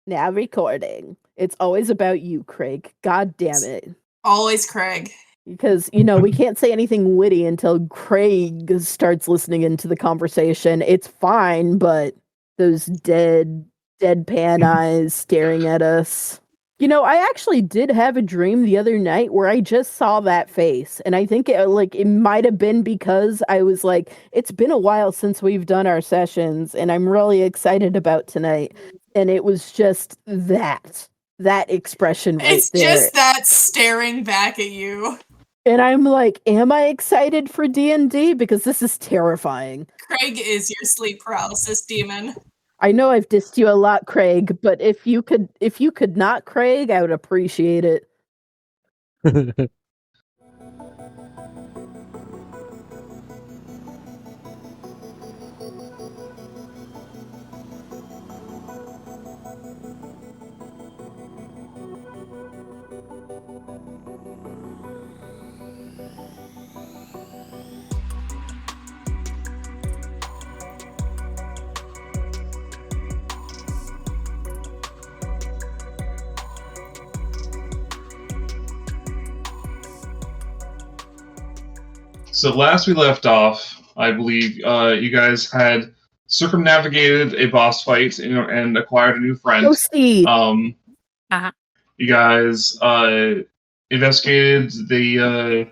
Now recording. It's always about you, Craig. God damn it. Always Craig. Because, we can't say anything witty until Craig starts listening into the conversation. It's fine, but those deadpan eyes staring at us. I actually did have a dream the other night where I just saw that face. And I think it might have been because I was like, it's been a while since we've done our sessions and I'm really excited about tonight. And it was just that expression right it's there. It's just that staring back at you. And I'm like, am I excited for D&D? Because this is terrifying. Craig is your sleep paralysis demon. I know I've dissed you a lot, Craig, but if you could not, Craig, I would appreciate it. So last we left off, I believe you guys had circumnavigated a boss fight and acquired a new friend. Toasty. You guys investigated the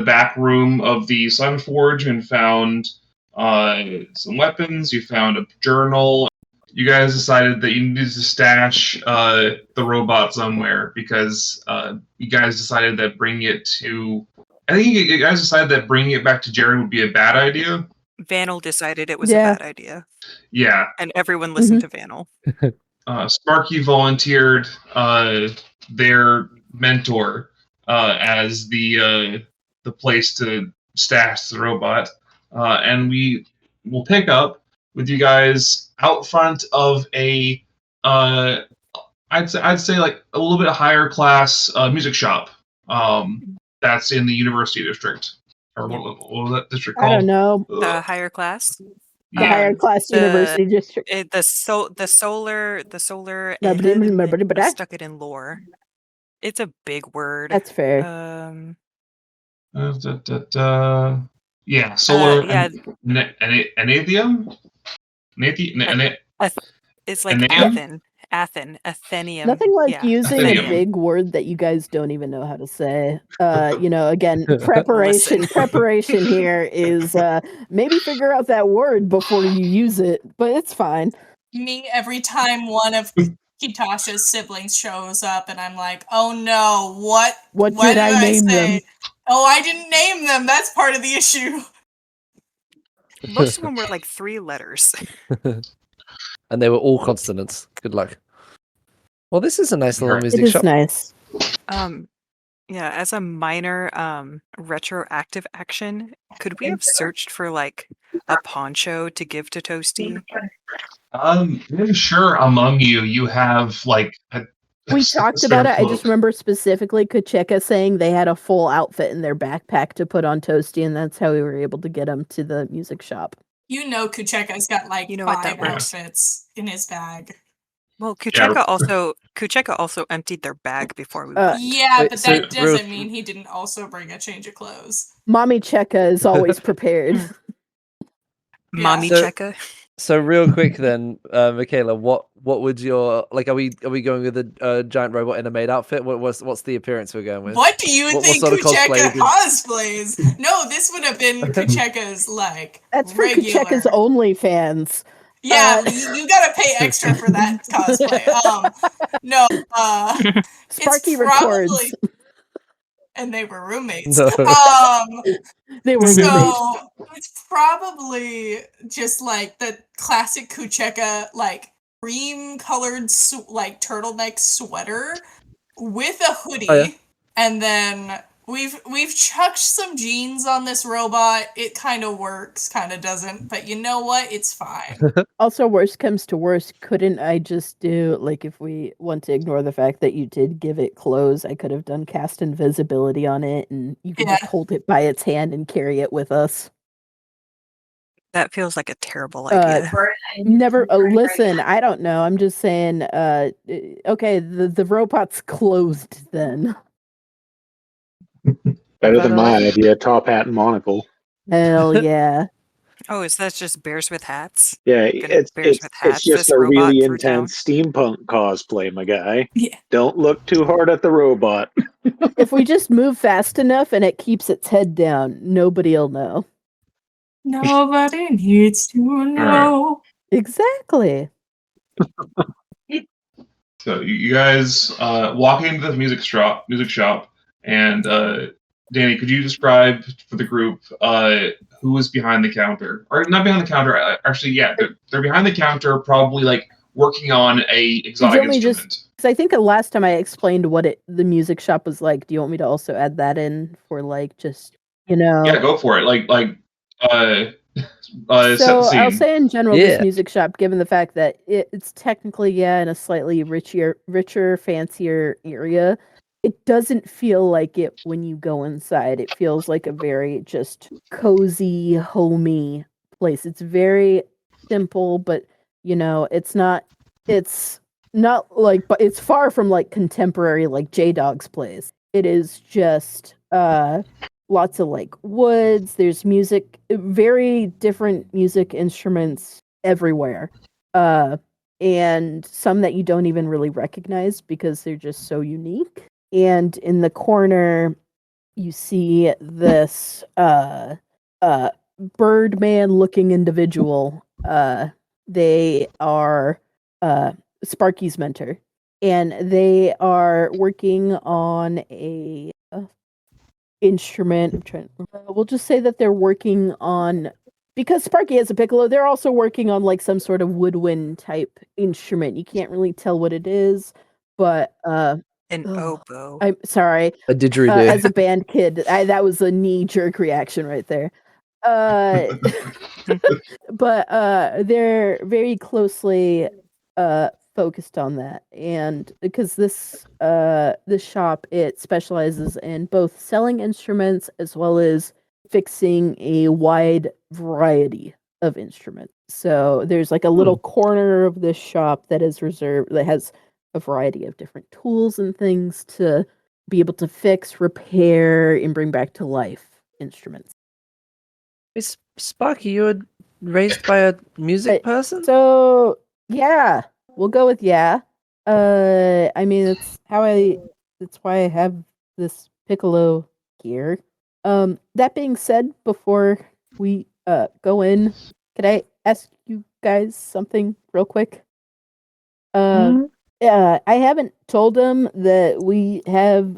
back room of the Sun Forge and found some weapons. You found a journal. You guys decided that you needed to stash the robot somewhere because you guys decided that bringing it to... I think you guys decided that bringing it back to Jerry would be a bad idea. Vanel decided it was a bad idea. Yeah. And everyone listened to Vanel. Sparky volunteered their mentor as the place to stash the robot. And we will pick up with you guys out front of a I'd say like a little bit higher class music shop. That's in the University District. Or what was that district called? I don't know. The higher class? The higher class University District. The solar I stuck it in lore. It's a big word. That's fair. Yeah, solar Anathium? It's like Athenium. Nothing like using a big word that you guys don't even know how to say. Again, preparation here is maybe figure out that word before you use it, but it's fine. Me, every time one of Kitasha's siblings shows up and I'm like, oh no, what did I name them? Oh, I didn't name them. That's part of the issue. Most of them were like 3 letters. And they were all consonants. Good luck. Well, this is a nice little music shop. It is nice. Yeah, as a minor retroactive action, could we have searched for like a poncho to give to Toasty? I'm sure among you have like we talked about it. I just remember specifically Kucheka saying they had a full outfit in their backpack to put on Toasty, and that's how we were able to get him to the music shop. Kucheka's got like 5 outfits in his bag. Well, Kucheka also emptied their bag before we went. Yeah, but that doesn't mean he didn't also bring a change of clothes. Mommy Cheka is always prepared. Mommy Cheka. So real quick then, Mikayla, what would your are we going with a giant robot in a maid outfit? What's the appearance we're going with? What do you think Kucheka cosplays? No, this would have been Kucheka's like that's for regular. Kucheka's OnlyFans. Yeah, you gotta pay extra for that cosplay. Sparky records. And they were roommates. They were roommates. So it's probably just like the classic Kucheka, like cream-colored like turtleneck sweater with a hoodie, and then we've chucked some jeans on this robot. It kind of works, kind of doesn't, but you know what? It's fine. Also, worst comes to worst, couldn't I just do, like, if we want to ignore the fact that you did give it clothes, I could have done cast invisibility on it, and you could just hold it by its hand and carry it with us. That feels like a terrible idea. Never listen. I don't know. I'm just saying. Okay, the robot's closed then. Better than my idea. Top hat and monocle. Hell yeah. Oh, is that just bears with hats? Yeah, Bears with hats, it's just this a robot really through town? intense steampunk cosplay, my guy. Yeah. Don't look too hard at the robot. If we just move fast enough and it keeps its head down, nobody'll know. Nobody needs to know. Exactly. So you guys walk into the music shop, and Dani, could you describe for the group who was behind the counter, or not behind the counter? Actually, yeah, they're behind the counter, probably like working on a exotic instrument. Because I think the last time I explained what the music shop was like. Do you want me to also add that in for like just Yeah, go for it. So set the scene. I'll say in general, Yeah. this music shop, given the fact that it's technically in a slightly richer, fancier area, it doesn't feel like it when you go inside. It feels like a very just cozy, homey place. It's very simple, but it's not like, but it's far from like contemporary like J-Dog's place. It is just lots of like woods. There's music, very different music instruments everywhere, and some that you don't even really recognize because they're just so unique. And in the corner, you see this Birdman-looking individual. They are Sparky's mentor, and they are working on a instrument. We'll just say that they're working on, because Sparky has a piccolo, they're also working on like some sort of woodwind type instrument. You can't really tell what it is, but An oboe. I'm sorry. A didgeridoo. As a band kid, that was a knee-jerk reaction right there. But they're very closely focused on that, and because this shop, it specializes in both selling instruments as well as fixing a wide variety of instruments. So there's like a little corner of this shop that is reserved, that has a variety of different tools and things to be able to fix, repair, and bring back to life instruments. Is Sparky, you were raised by a music person? So yeah, we'll go with yeah. I mean, that's why I have this piccolo here. That being said, before we go in, could I ask you guys something real quick? I haven't told them that we have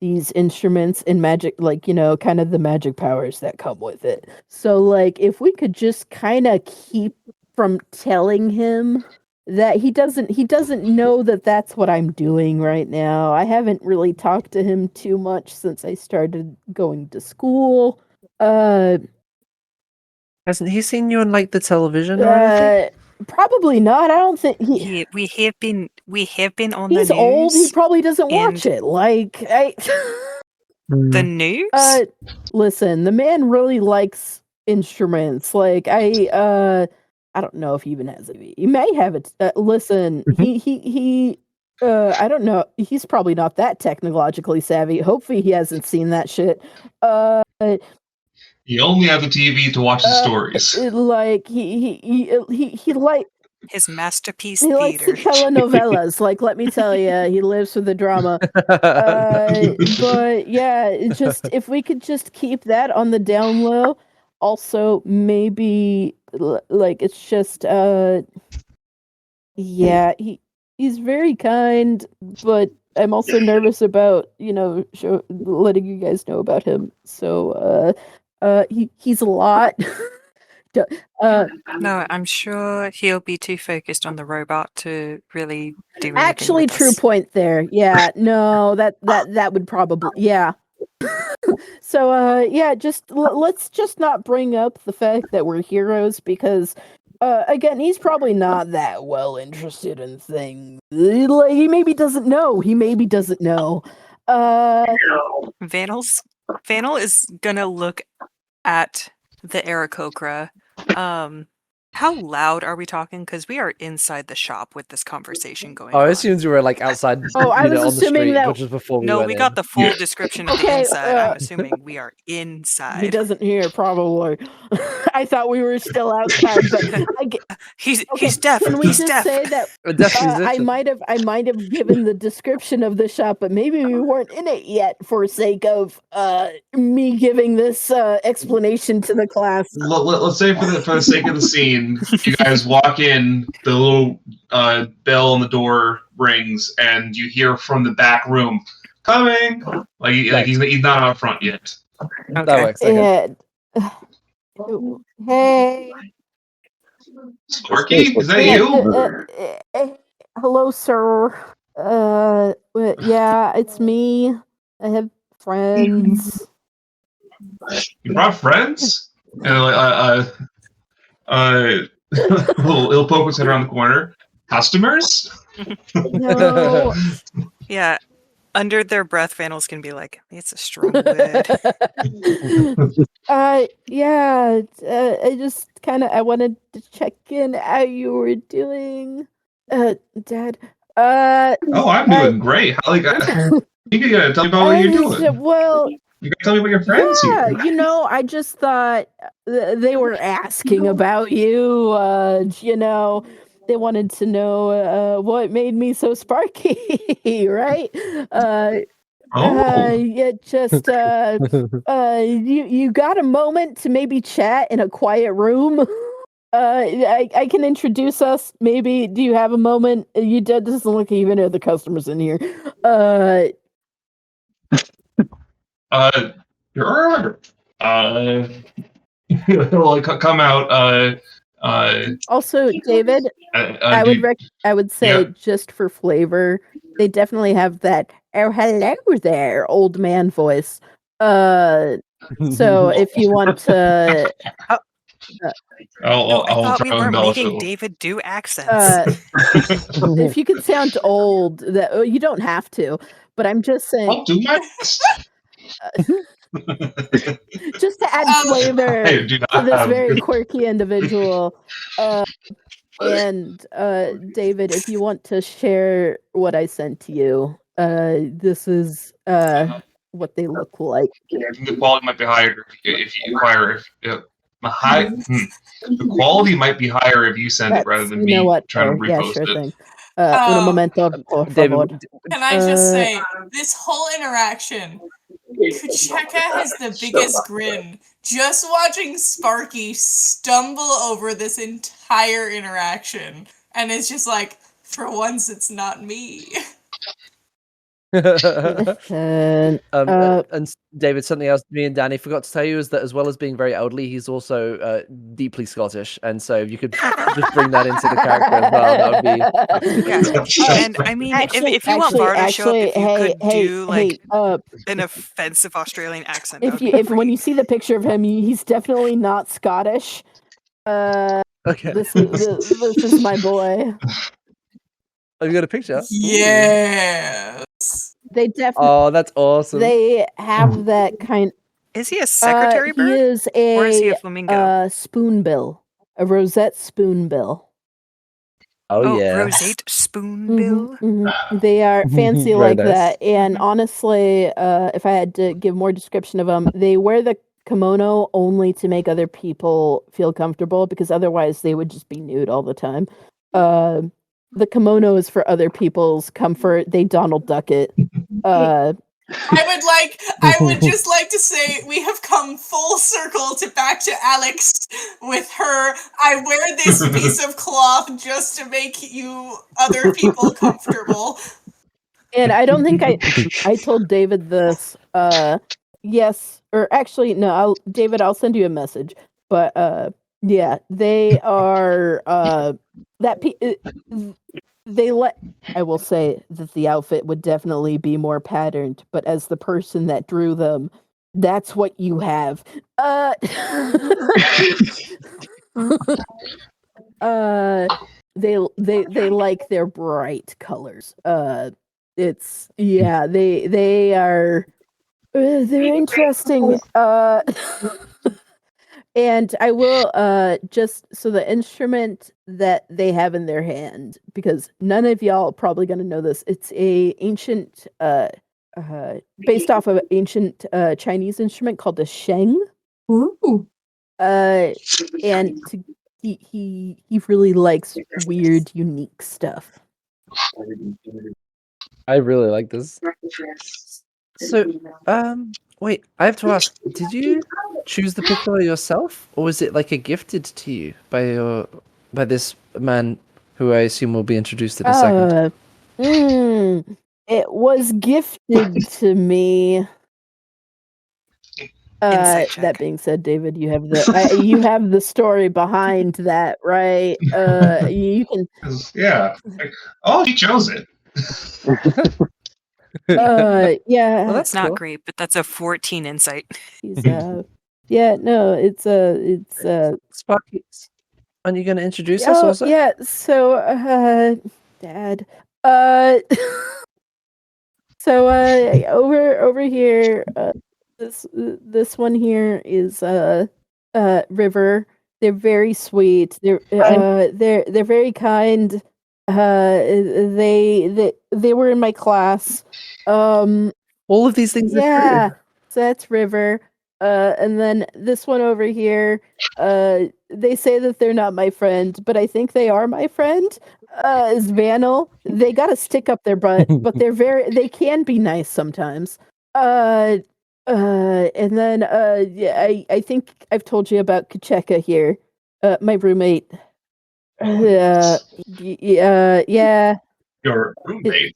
these instruments and magic, like, kind of the magic powers that come with it. So like, if we could just kind of keep from telling him that he doesn't know that that's what I'm doing right now. I haven't really talked to him too much since I started going to school. Hasn't he seen you on like the television or anything? Probably not. I don't think we have been on the news. He's old. He probably doesn't watch it. Like the news. Listen, the man really likes instruments. Like I don't know if he even has it. He may have it. Listen, he I don't know. He's probably not that technologically savvy. Hopefully, he hasn't seen that shit. He only has a TV to watch the stories. Like he like his masterpiece. He likes to telenovelas. Like, let me tell you, he lives for the drama. But yeah, just if we could just keep that on the down low. Also, maybe like it's just yeah, he's very kind, but I'm also nervous about letting you guys know about him. So he's a lot. No, I'm sure he'll be too focused on the robot to really do anything. Actually, with true us. point there. Yeah, no, that would probably, yeah. So yeah, just let's just not bring up the fact that we're heroes, because again, he's probably not that well interested in things. Like, he maybe doesn't know. Vanel Vanel is gonna look at the Aarakocra. How loud are we talking? Because we are inside the shop with this conversation going on. I assumed you were like outside, Oh, I was on the assuming street, that- which was before we No, went we in. got the full description of the Okay, inside. I'm assuming we are inside. He doesn't hear, probably. I thought we were still outside, but He's okay, deaf. can we He's just deaf. say that A deaf I musician. might have given the description of the shop, but maybe we weren't in it yet for sake of me giving this explanation to the class. Let's say for the sake of the scene, you guys walk in, the little bell on the door rings, and you hear from the back room, "Coming!" Like he's not out front yet. That Okay. works. Okay. Hey. Sparky, is that you? Hello, sir. Yeah, it's me. I have friends. You brought friends? And he'll poke his head around the corner. Customers? No. Yeah. Under their breath, Vandals can be like, it's a strong word. Yeah. I just I wanted to check in how you were doing. Dad. Oh, I'm doing great. You gotta tell me about what you're doing. Well, You gotta tell me about your friends yeah, here. I just thought they were asking about you. They wanted to know what made me so sparky, right? Yeah, just you got a moment to maybe chat in a quiet room? I can introduce us. Maybe do you have a moment? You doesn't look even at the customers in here. Sure. He'll come out. Also, David, I would say Yeah. just for flavor, they definitely have that "oh hello there" old man voice. So if you want to, No, I I'll thought try we to weren't embellish making it. David do accents. if you could sound old, that you don't have to. But I'm just saying, I'll do my best. just to add flavor I do not to this have- very quirky individual. And David, if you want to share what I sent to you, this is what they look like. The quality might be higher if you acquire the quality might be higher if you send it rather than you me know what? trying to Yeah, repost sure it. thing. Un momento, por favor. David, Can I just say, this whole interaction, Kucheka has the biggest grin. Just watching Sparky stumble over this entire interaction. And it's just like, for once, it's not me. And and David, something else me and Dani forgot to tell you is that as well as being very elderly, he's also deeply Scottish, and so if you could just bring that into the character as well, that would be. Yeah. And I mean, if you want Var to show up, if you could do like an offensive Australian accent. When you see the picture of him, he's definitely not Scottish. Okay. This is my boy. Oh, you got a picture? Yes. They definitely. Oh, that's awesome. They have that kind. Is he a secretary bird? He is or is he a flamingo? Spoonbill, a rosette spoonbill. Oh yeah, rosette spoonbill. They are fancy Very like nice. that. And honestly, if I had to give more description of them, they wear the kimono only to make other people feel comfortable, because otherwise they would just be nude all the time. The kimono is for other people's comfort. They Donald Duck it. I would just like to say we have come full circle back to Alex with her. I wear this piece of cloth just to make you other people comfortable. And I don't think I told David this. Yes, or actually no. David, I'll send you a message. But yeah, they are I will say that the outfit would definitely be more patterned, but as the person that drew them, that's what you have. They like their bright colors. They are they're interesting. And I will just so the instrument that they have in their hand, because none of y'all are probably going to know this. It's a ancient based off of an ancient Chinese instrument called the sheng. Ooh. And he really likes weird, unique stuff. I really like this. So, wait, I have to ask, did you choose the piccolo yourself, or was it like a gifted to you by this man who I assume will be introduced in a second? It was gifted to me. Insight check. That being said, David, you have the story behind that, right? You can. Yeah. Like, oh, he chose it. Yeah. Well, That's not cool. great, but that's a 14 insight. He's yeah, no, it's Sparky, aren't you going to introduce us oh also? yeah. So, Dad, so over here, this one here is River. They're very sweet. They're very kind. They were in my class. All of these things are Yeah, true. so that's River. And then this one over here, they say that they're not my friend, but I think they are my friend. Is Vanel. They got a stick up their butt, but they can be nice sometimes. And then yeah, I think I've told you about Kacheka here. My roommate. Yeah. Your roommate.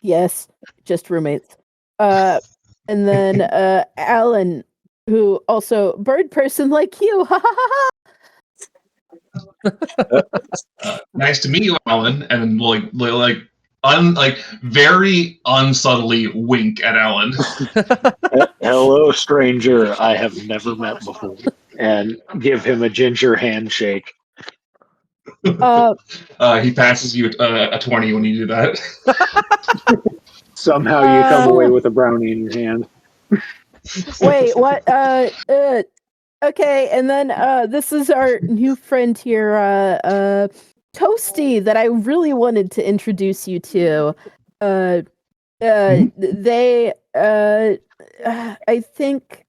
Yes, just roommates. And then Alan, who also bird person like you. Ha ha ha ha. Nice to meet you, Alan. And very unsubtly wink at Alan. Hello, stranger I have never met before. And give him a ginger handshake. He passes you a 20 when you do that. Somehow you come away with a brownie in your hand. Wait, what? Okay, and then this is our new friend here, Toasty, that I really wanted to introduce you to. They, I think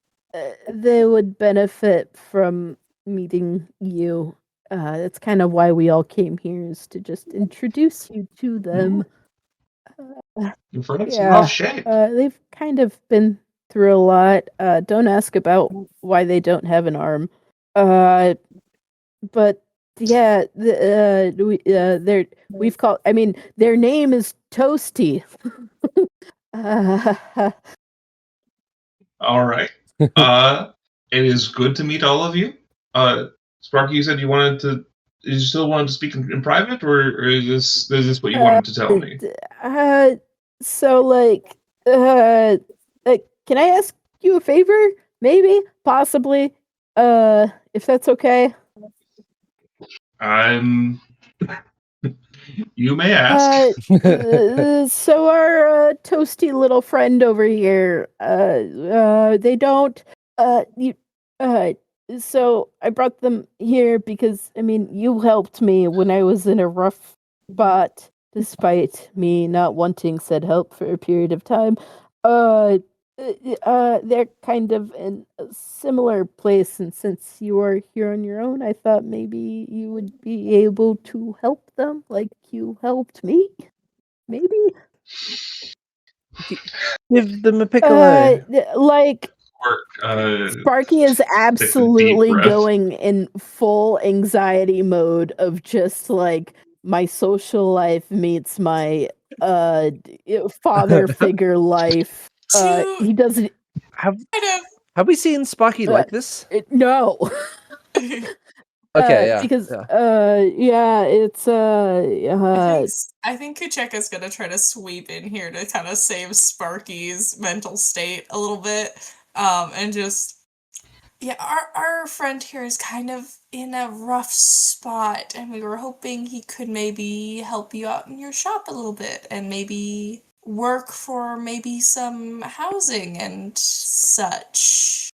they would benefit from meeting you. That's kind of why we all came here, is to just introduce you to them. Your friend's in Yeah, rough shape. they've kind of been through a lot. Don't ask about why they don't have an arm. But yeah, we've called. I mean, their name is Toasty. All right. It is good to meet all of you. Sparky, you said you still wanted to speak in private, or is this what you wanted to tell me? So can I ask you a favor? Maybe, possibly, if that's okay. You may ask. So our toasty little friend over here, they don't, so I brought them here because, I mean, you helped me when I was in a rough spot, despite me not wanting said help for a period of time. They're kind of in a similar place, and since you are here on your own, I thought maybe you would be able to help them like you helped me. Maybe? Give them a piccolo. Sparky is absolutely going in full anxiety mode of just like my social life meets my father figure life. He doesn't. Have we seen Sparky like this? No. Okay, yeah. Because yeah. It's I think Kucheka's gonna try to sweep in here to kind of save Sparky's mental state a little bit. And just our friend here is kind of in a rough spot, and we were hoping he could maybe help you out in your shop a little bit and maybe work for maybe some housing and such.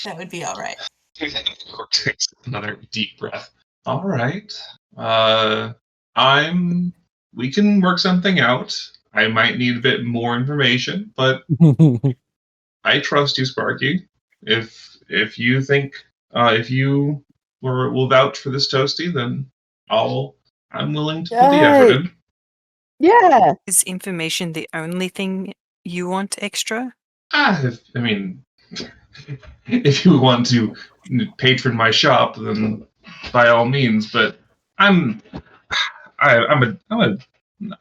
That would be all right. Quierk takes another deep breath. All right. We can work something out. I might need a bit more information, but I trust you, Sparky. If you think if you will vouch for this toasty, then I'm willing to put the effort in. Yeah. Is information the only thing you want extra? If you want to patron my shop, then by all means. But I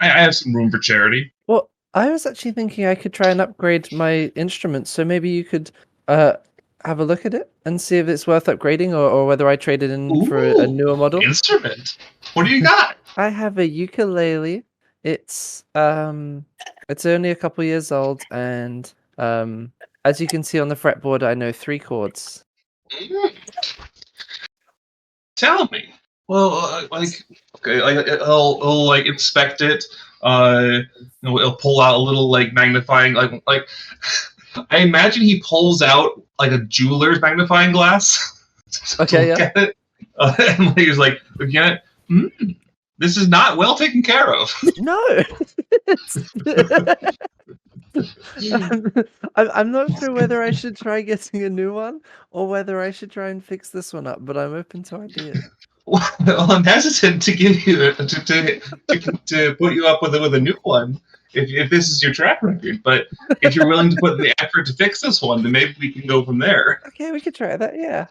have some room for charity. Well, I was actually thinking I could try and upgrade my instrument, so maybe you could have a look at it and see if it's worth upgrading or whether I trade it in for a newer model. Instrument? What do you got? I have a ukulele. It's only a couple years old, and as you can see on the fretboard, I know 3 chords. Tell me. Well, he'll inspect it. He'll pull out a little magnifying like. I imagine he pulls out a jeweler's magnifying glass. Okay, look at it. And he's looking at it. This is not well taken care of. No. I'm not sure whether I should try getting a new one or whether I should try and fix this one up, but I'm open to ideas. Well, I'm hesitant to give you to put you up with a new one if this is your track record. But if you're willing to put the effort to fix this one, then maybe we can go from there. Okay, we could try that. Yeah.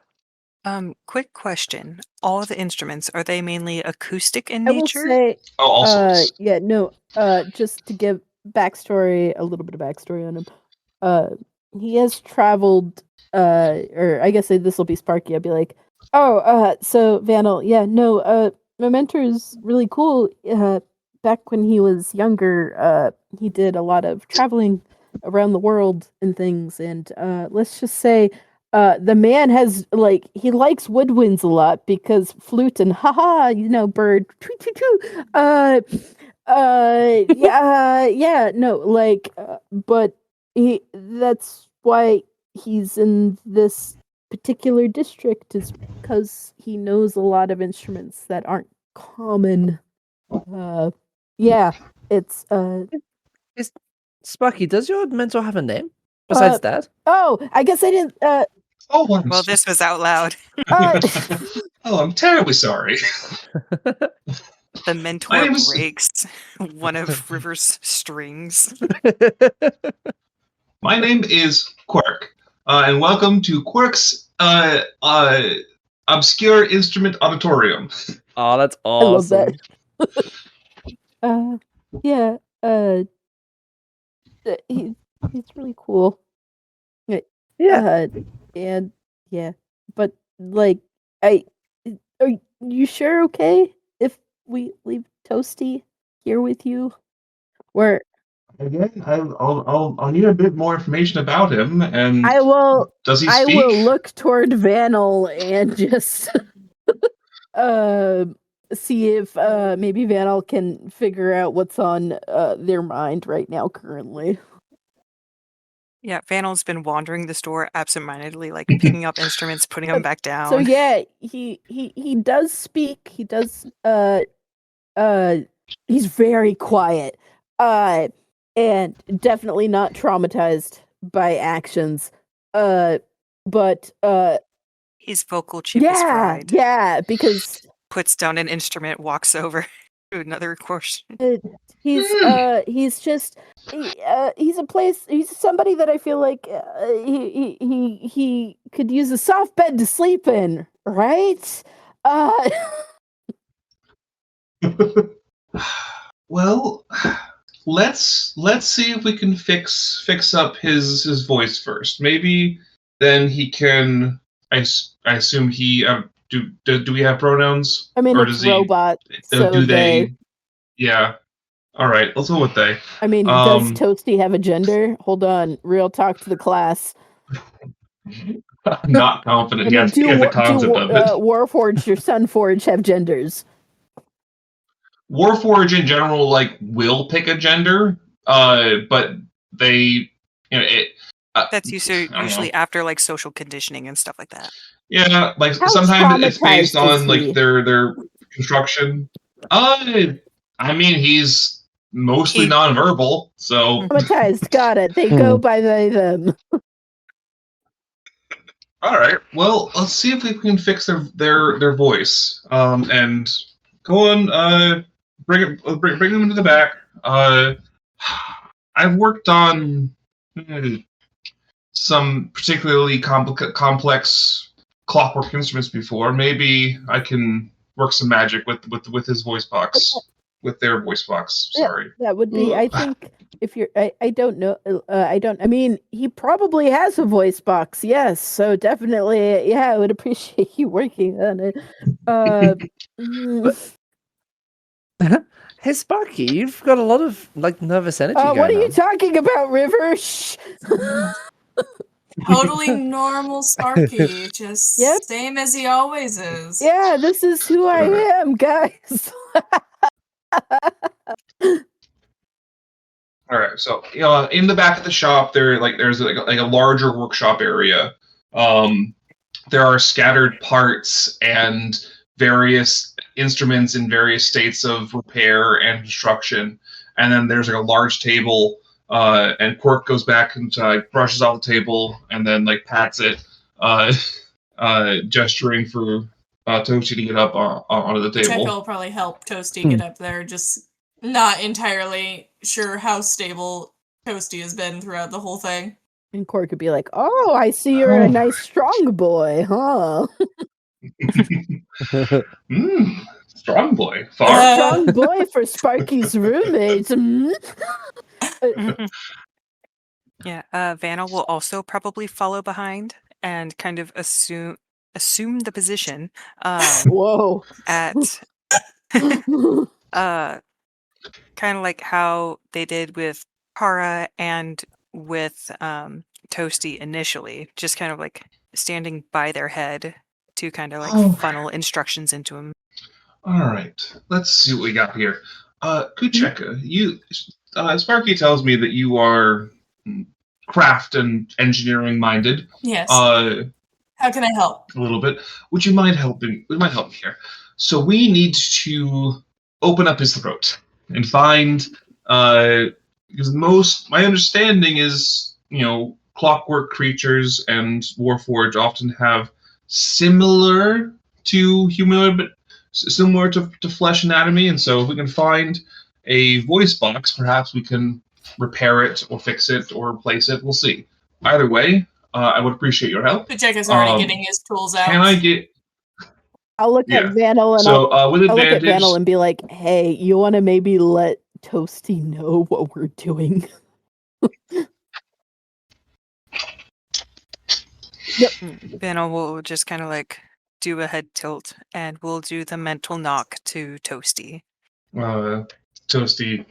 Quick question. All the instruments, are they mainly acoustic in I will nature? say, Also, yeah, no, just to give a little bit of backstory on him. He has traveled, or I guess this will be Sparky. I'd be like, so Vanel, yeah, no, my mentor's really cool. Back when he was younger, he did a lot of traveling around the world and things, and let's just say, the man has he likes woodwinds a lot because flute and haha, bird, tweet, tweet, tweet. Yeah, no, but that's why he's in this particular district is because he knows a lot of instruments that aren't common. Yeah, it's Sparky, does your mentor have a name besides Dad? Oh, I guess I didn't. Well, this was out loud. I'm terribly sorry. The mentor breaks one of River's strings. My name is Quierk, and welcome to Quierk's Obscure Instrument Auditorium. Oh, that's awesome. I love that. Yeah, he's really cool. Yeah. And yeah, but are you sure okay if we leave Toasty here with you? Where again, I'll need a bit more information about him, and I will. Does he speak? I will look toward Vanel and just see if maybe Vanel can figure out what's on their mind right now currently. Yeah, Vanel's been wandering the store absentmindedly, picking up instruments, putting them back down. So yeah, he does speak. He does he's very quiet. And definitely not traumatized by actions. But his vocal chip is fried. Yeah, because Puts down an instrument, walks over to another question. he's somebody that I feel like he could use a soft bed to sleep in, right? Well, let's see if we can fix up his voice first. Maybe then he can. I assume he. Do we have pronouns? I mean, or it's does he, robot. So do they? Yeah. All right. Let's go with they. I mean, does Toasty have a gender? Hold on. Real talk to the class. I'm not confident. He has the concept of it. Warforged or Sunforged have genders. Warforged in general will pick a gender, but they That's I don't know. usually after like social conditioning and stuff like that. Yeah, like How sometimes it's based traumatized is on like he? their construction. I mean, he's mostly He- nonverbal, so Traumatized, got it. They go by they them. all right. Well, let's see if we can fix their voice. And go on. Bring them into the back. I've worked on some particularly complex clockwork instruments before. Maybe I can work some magic with his voice box, with their voice box. Sorry. That would be, I think, if you're, I don't know, I mean, he probably has a voice box, yes, so definitely, yeah, I would appreciate you working on it. Hey, Sparky, you've got a lot of like nervous energy going what are you on. talking about, River? Shh. Totally normal Sparky, just Yep. same as he always is. Yeah, this is who I am, guys. All right, so in the back of the shop, there's like a larger workshop area. There are scattered parts and various instruments in various states of repair and construction, and then there's like a large table. And Quierk goes back and brushes off the table and then like pats it, gesturing for Toasty to get up onto the table. Checo will probably help Toasty get up there, just not entirely sure how stable Toasty has been throughout the whole thing. And Quierk could be like, "Oh, I see you're a nice strong boy, huh? Strong boy. Strong boy for Sparky's roommates." Yeah, Vanna will also probably follow behind and kind of assume the position. Whoa. At kind of like how they did with Kara and with Toasty initially, just kind of like standing by their head to kind of like funnel instructions into him. All right, let's see what we got here. Kucheka, Sparky tells me that you are craft and engineering minded. Yes. How can I help? A little bit. Would you mind helping? Would you mind helping here? So we need to open up his throat and find. Because my understanding is, clockwork creatures and Warforged often have similar to humanoid, but similar to flesh anatomy. And so if we can find a voice box, perhaps we can repair it or fix it or replace it. We'll see. Either way, I would appreciate your help. Kucheka's already getting his tools out. Can I get... I'll look at Vanel and I'll look at Vanel and be like, "Hey, you want to maybe let Toasty know what we're doing?" Yep. Vanna will just kind of like do a head tilt and we'll do the mental knock to Toasty. Toasty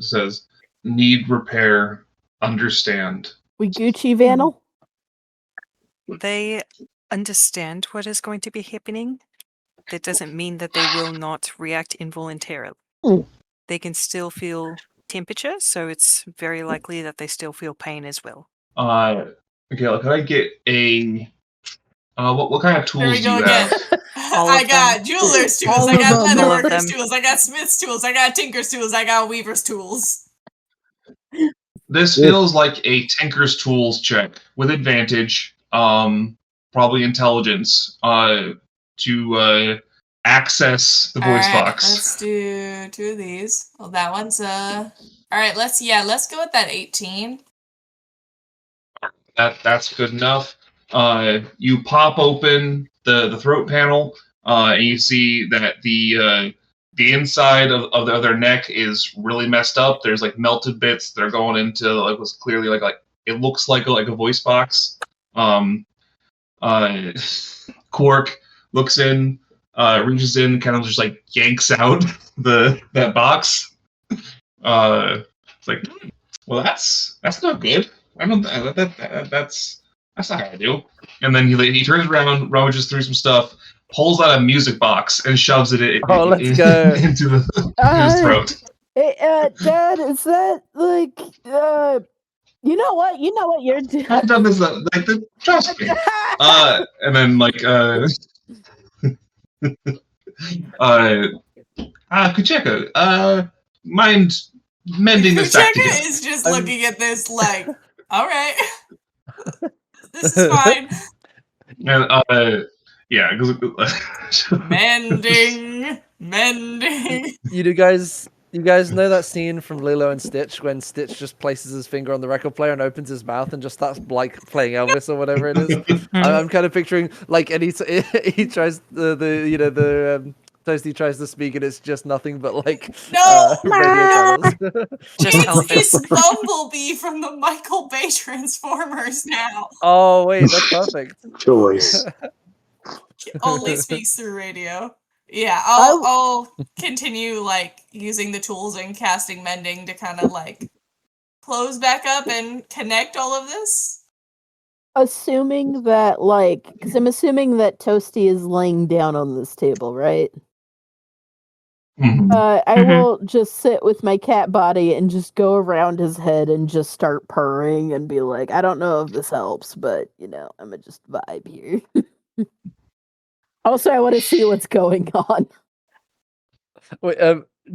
says, need repair, understand. We Gucci, Vanel? They understand what is going to be happening. That doesn't mean that they will not react involuntarily. They can still feel temperature, so it's very likely that they still feel pain as well. Okay, could I get a... what kind of tools do you have? I got jeweler's tools, I got leatherworker's tools, I got smith's tools, I got tinker's tools, I got weaver's tools. This feels like a tinker's tools check with advantage, probably intelligence, to access the voice box. Let's do 2 of these. Well, that one's all right. Let's go with that 18. That's good enough. You pop open the throat panel, and you see that the inside of their neck is really messed up. There's like melted bits that are going into like what's clearly like it looks like a voice box. Quierk looks in, reaches in, kind of just like yanks out that box. It's like, well, that's not good. I don't that's not how I do. And then he turns around, rummages through some stuff, pulls out a music box, and shoves it into his throat. Hey, Dad, is that like you know what you're doing? I've done this like trust me. And then like Kucheka, mind mending this back together? Kucheka is just looking at this like, all right, this is fine. And yeah, Mending. You guys know that scene from Lilo and Stitch when Stitch just places his finger on the record player and opens his mouth and just starts like playing Elvis or whatever it is. I'm kind of picturing like, and he tries Toasty tries to speak and it's just nothing but like radio channels. It's Bumblebee from the Michael Bay Transformers now. Oh wait, that's perfect. Choice. Only speaks through radio. Yeah, I'll continue like using the tools and casting mending to kind of like close back up and connect all of this. Assuming that because I'm assuming that Toasty is laying down on this table, right? I will just sit with my cat body and just go around his head and just start purring and be like, I don't know if this helps, but I'm gonna just vibe here. Also, I want to see what's going on. Wait,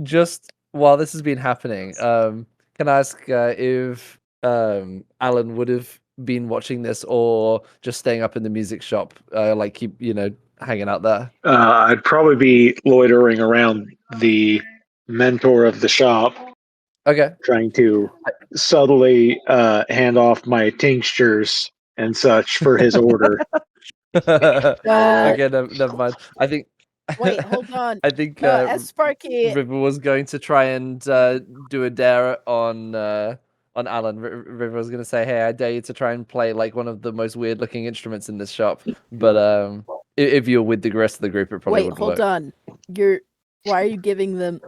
just while this has been happening, can I ask if Alan would have been watching this or just staying up in the music shop, like keep hanging out there? I'd probably be loitering around the mentor of the shop. Okay. Trying to subtly hand off my tinctures and such for his order. Okay, never mind. I think. Wait, hold on. I think Sparky River was going to try and do a dare on Alan. River was going to say, "Hey, I dare you to try and play like one of the most weird-looking instruments in this shop." But if you're with the rest of the group, it probably wouldn't work. Hold on. Why are you giving them?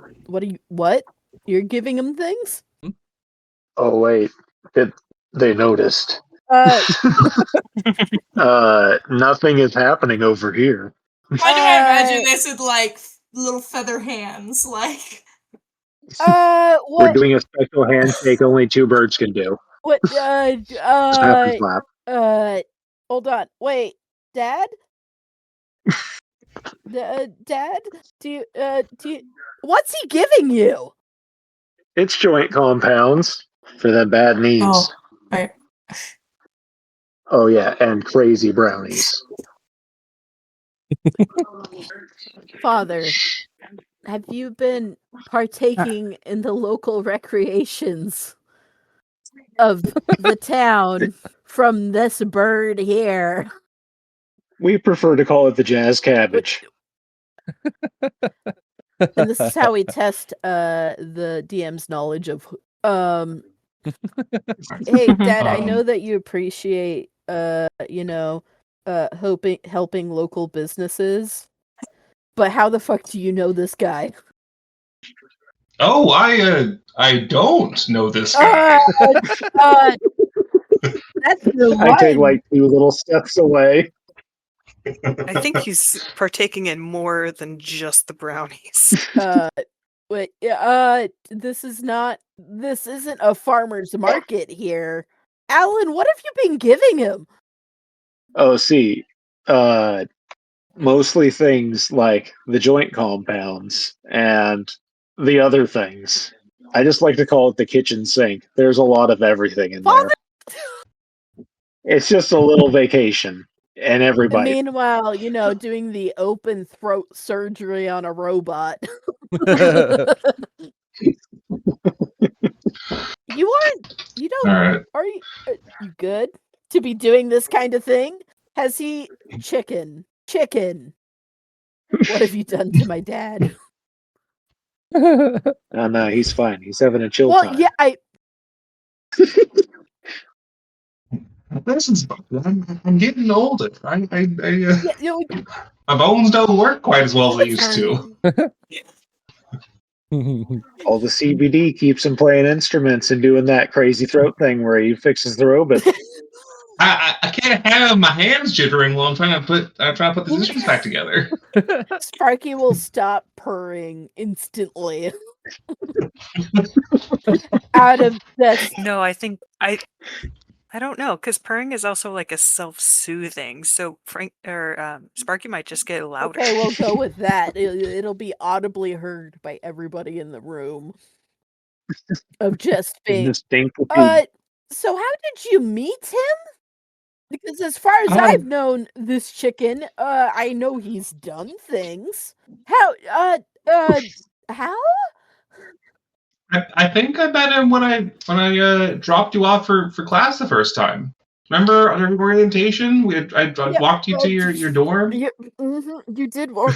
What? You're giving them things? Oh wait, they noticed. Nothing is happening over here. Why do I imagine this with like little feather hands? Like, what? We're doing a special handshake only two birds can do. What? Snap and slap. Hold on. Wait, Dad? Dad? Do you? What's he giving you? It's joint compounds for the bad knees. oh, right. Oh yeah, and crazy brownies. Father, have you been partaking in the local recreations of the town from this bird here? We prefer to call it the jazz cabbage. And this is how we test the DM's knowledge of hey Dad, I know that you appreciate helping local businesses, but how the fuck do you know this guy? Oh, I don't know this guy. That's the I take like 2 little steps away. I think he's partaking in more than just the brownies. Wait, this isn't a farmer's market here. Alan, what have you been giving him? Oh, see, mostly things like the joint compounds and the other things. I just like to call it the kitchen sink. There's a lot of everything in there. It's just a little vacation, and everybody. Meanwhile, doing the open throat surgery on a robot. Alright. Are you good to be doing this kind of thing? Has he chicken? What have you done to my dad? Oh no, he's fine. He's having a chill time. Yeah, Listen, I'm getting older. My bones don't work quite as well as they used to. All the CBD keeps him playing instruments and doing that crazy throat thing where he fixes the robot. I can't have my hands jittering while I'm trying to put the instruments back together. Sparky will stop purring instantly. Out of this. No, I think I don't know, because purring is also like a self-soothing. So Frank or Sparky might just get louder. Okay, we'll go with that. It'll be audibly heard by everybody in the room. Of just being. Distinctly. So how did you meet him? Because as far as Oh. I've known this chicken, I know he's done things. How? How? I think I met him when I dropped you off for class the first time. Remember on orientation? I walked you to your dorm. You did walk.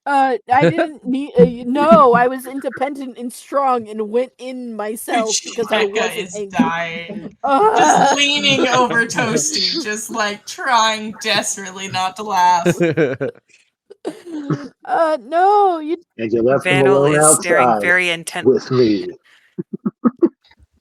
I didn't need. No, I was independent and strong and went in myself because I Kucheka wasn't is angry. dying. Just leaning over Toasty, just like trying desperately not to laugh. No, you. And you left him Vanel alone is staring outside very intently. with me.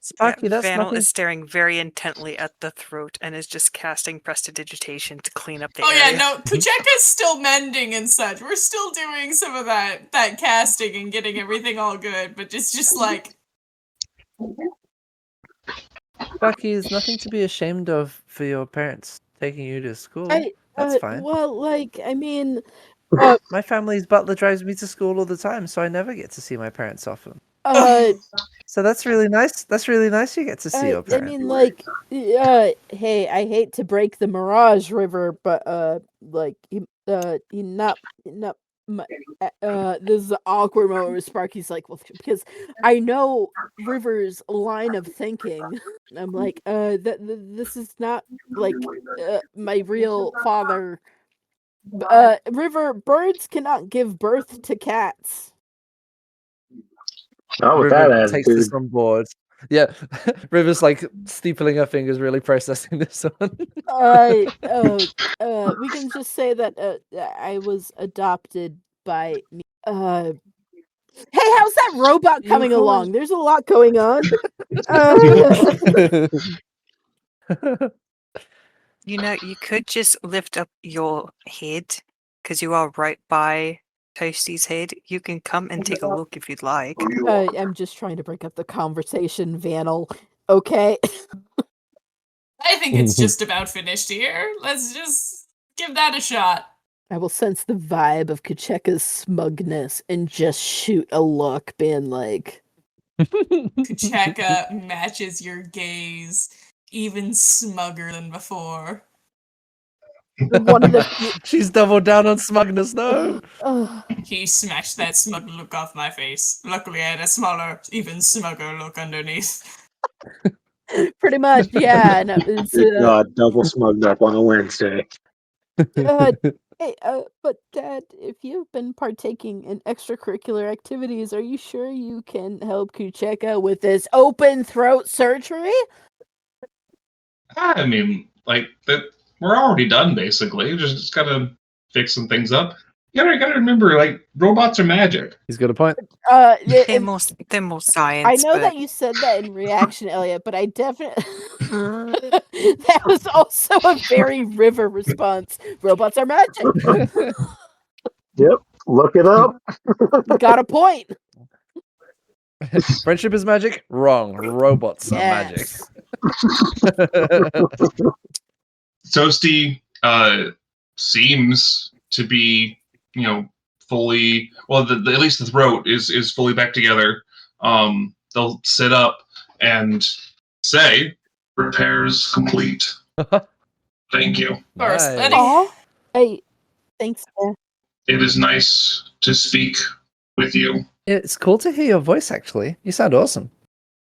Sparky, that's Vanel nothing. is staring very intently at the throat and is just casting prestidigitation to clean up the Oh area. yeah, no, Kucheka's still mending and such. We're still doing some of that casting and getting everything all good, but just like Sparky is nothing to be ashamed of for your parents taking you to school. That's fine. Well, like, I mean, My family's butler drives me to school all the time, so I never get to see my parents often. So that's really nice. That's really nice. You get to see your I parents. mean, like, hey, I hate to break the Mirage River, but like, not this is an awkward moment where Sparky's like, well, because I know River's line of thinking. I'm like, this is not like my real father. River, birds cannot give birth to cats. Not with that River takes this attitude. on board. Yeah, River's like steepling her fingers, really processing this one. We can just say that I was adopted by me. Hey, how's that robot coming along? There's a lot going on. You know, you could just lift up your head because you are right by Toasty's head. You can come and take a look if you'd like. I'm just trying to break up the conversation, Vanel. Okay. I think it's just about finished here. Let's just give that a shot. I will sense the vibe of Kucheka's smugness and just shoot a look, being like, Kucheka matches your gaze even smugger than before. one of the. She's doubled down on smugness. No. He smashed that smug look off my face. Luckily, I had a smaller, even smugger look underneath. Pretty much, yeah. No, it's, Good God, double smugged up on a Wednesday. Hey, but Dad, if you've been partaking in extracurricular activities, are you sure you can help Kucheka with this open throat surgery? I mean, like that. We're already done basically. Just gotta fix some things up. You gotta remember, like robots are magic. He's got a point. They're more science. I know but that you said that in reaction, Eliot, but I definitely that was also a very River response. Robots are magic. Yep, look it up. Got a point. Friendship is magic? Wrong. Robots are magic. Yes. Toasty seems to be, fully at least the throat is fully back together. They'll sit up and say, "Repairs complete." Thank you. First, Nice. Betty. Aw. Hey, thanks. It is nice to speak with you. It's cool to hear your voice, actually. You sound awesome.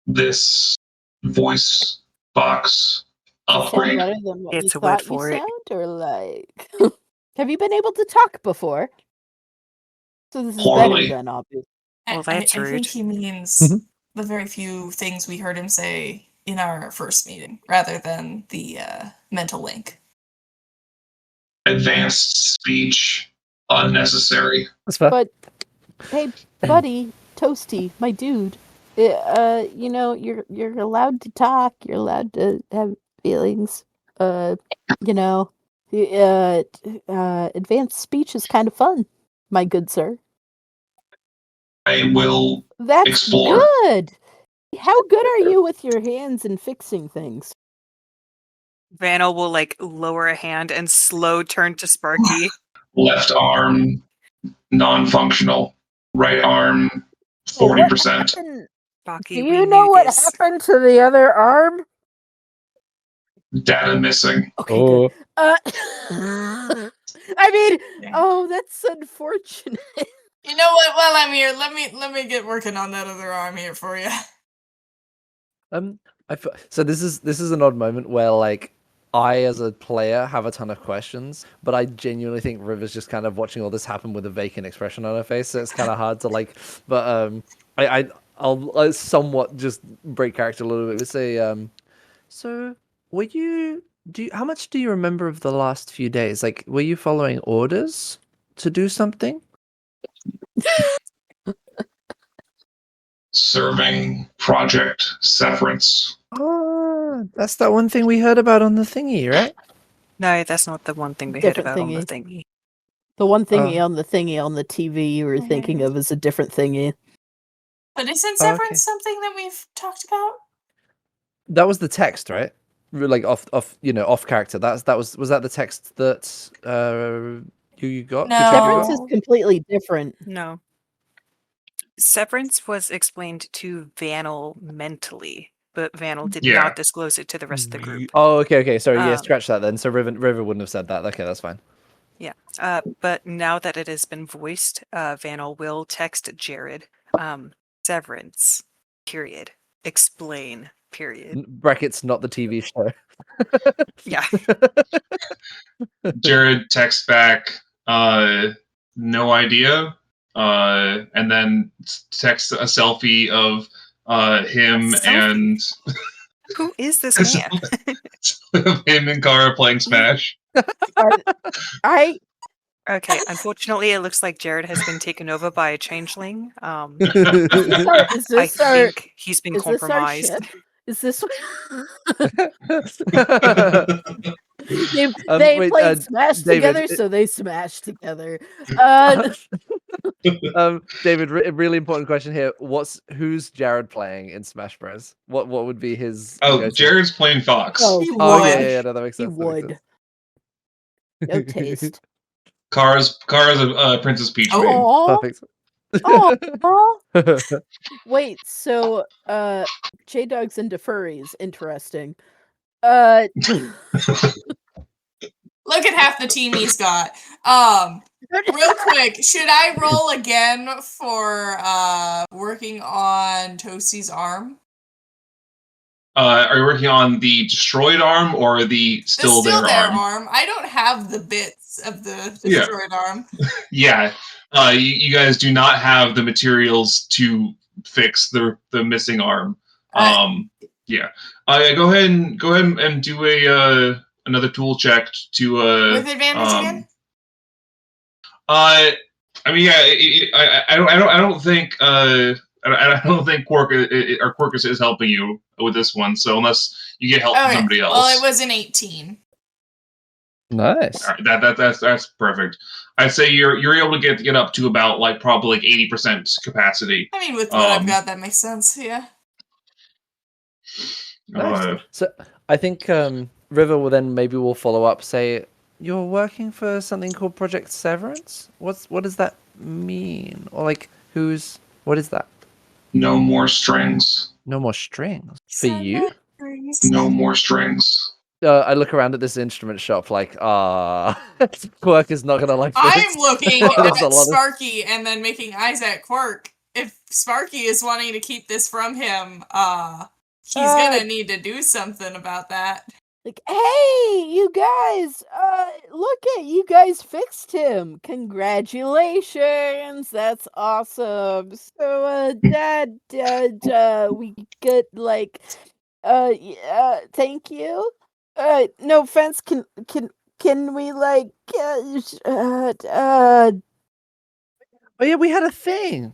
This voice box You sound upgrade. better than what It's you a word thought you for it. sound, or like, have you been able to talk before? So this is Poorly. better than obvious. Well, that's I think rude. he means Mhm. the very few things we heard him say in our first meeting, rather than the mental link. Advanced speech unnecessary. That's fair. But hey, buddy, Toasty, my dude, you're allowed to talk. You're allowed to have feelings. Advanced speech is kind of fun, my good sir. I will That's explore. good. How good are you with your hands and fixing things? Vanna will like lower a hand and slow turn to Sparky. Left arm non-functional. Right arm 40%. Sparky, Do we you know knew what this. happened to the other arm? Data missing. Okay, good. I mean, oh, that's unfortunate. You know what? While I'm here, let me get working on that other arm here for you. So this is an odd moment where like I as a player have a ton of questions, but I genuinely think River's just kind of watching all this happen with a vacant expression on her face. So it's kind of hard to like. But I'll somewhat just break character a little bit. We say, so were you? How much do you remember of the last few days? Like, were you following orders to do something? Serving Project Severance. Oh, that's that one thing we heard about on the thingy, right? No, that's not the one thing we heard Different about on the thingy. The one thingy on the TV you were thinking of is a different thingy. But isn't Oh, severance okay. something that we've talked about? That was the text, right? Like off character. Was that the text that you got? No. Kuchek, you Severance got? is completely different. No. Severance was explained to Vanel mentally, but Vanel did Yeah. not disclose it to the rest of the group. Oh, okay. Sorry, yeah, Um, scratch that then. So River wouldn't have said that. Okay, that's fine. Yeah, but now that it has been voiced, Vanel will text Jared. Severance. Period. Explain. Period. Brackets, not the TV show. Yeah. Jared texts back, no idea, and then texts a selfie of him A selfie? and Who is this man? of him and Kara playing Smash. Okay, unfortunately, it looks like Jared has been taken over by a changeling. Is I this our? think he's been Is this our compromised. ship? Is this? Wait, They played Smash David, together, so they smashed together. David, really important question here. Who's Jared playing in Smash Bros? What would be his? Oh, go-to? Jared's playing Fox. Oh, He Oh would. yeah, no, that makes he sense. that makes would. sense. No taste. Kara's a Princess Peach main. Oh, Perfect. wait. So, J-Dog's into furries. Interesting. Look at half the team he's got. Real quick, should I roll again for working on Toasty's arm? Are you working on the destroyed arm or the still there arm? I don't have the bits of the Yeah. destroyed arm. Yeah. You guys do not have the materials to fix the missing arm. Yeah. Go ahead and do a another tool check to With advantage again? I mean, yeah. I don't think I don't think Quierk is helping you with this one. So unless you get help from somebody else. Well, it was an 18. Nice. All right, that's perfect. I'd say you're able to get up to about like probably like 80% capacity. I mean, with what I've got, that makes sense. Yeah. Nice. So I think River will then will follow up. Say you're working for something called Project Severance. What does that mean? Or like what is that? No more strings. No more strings for you. No more strings. I look around at this instrument shop like, Quierk is not gonna like this. I'm looking at There's a lot of- Sparky and then making eyes at Quierk. If Sparky is wanting to keep this from him, he's gonna need to do something about that. Like, hey, you guys, look at you guys fixed him. Congratulations. That's awesome. So, Dad, we get like, thank you. No offense. Can we like, Oh yeah, we had a thing.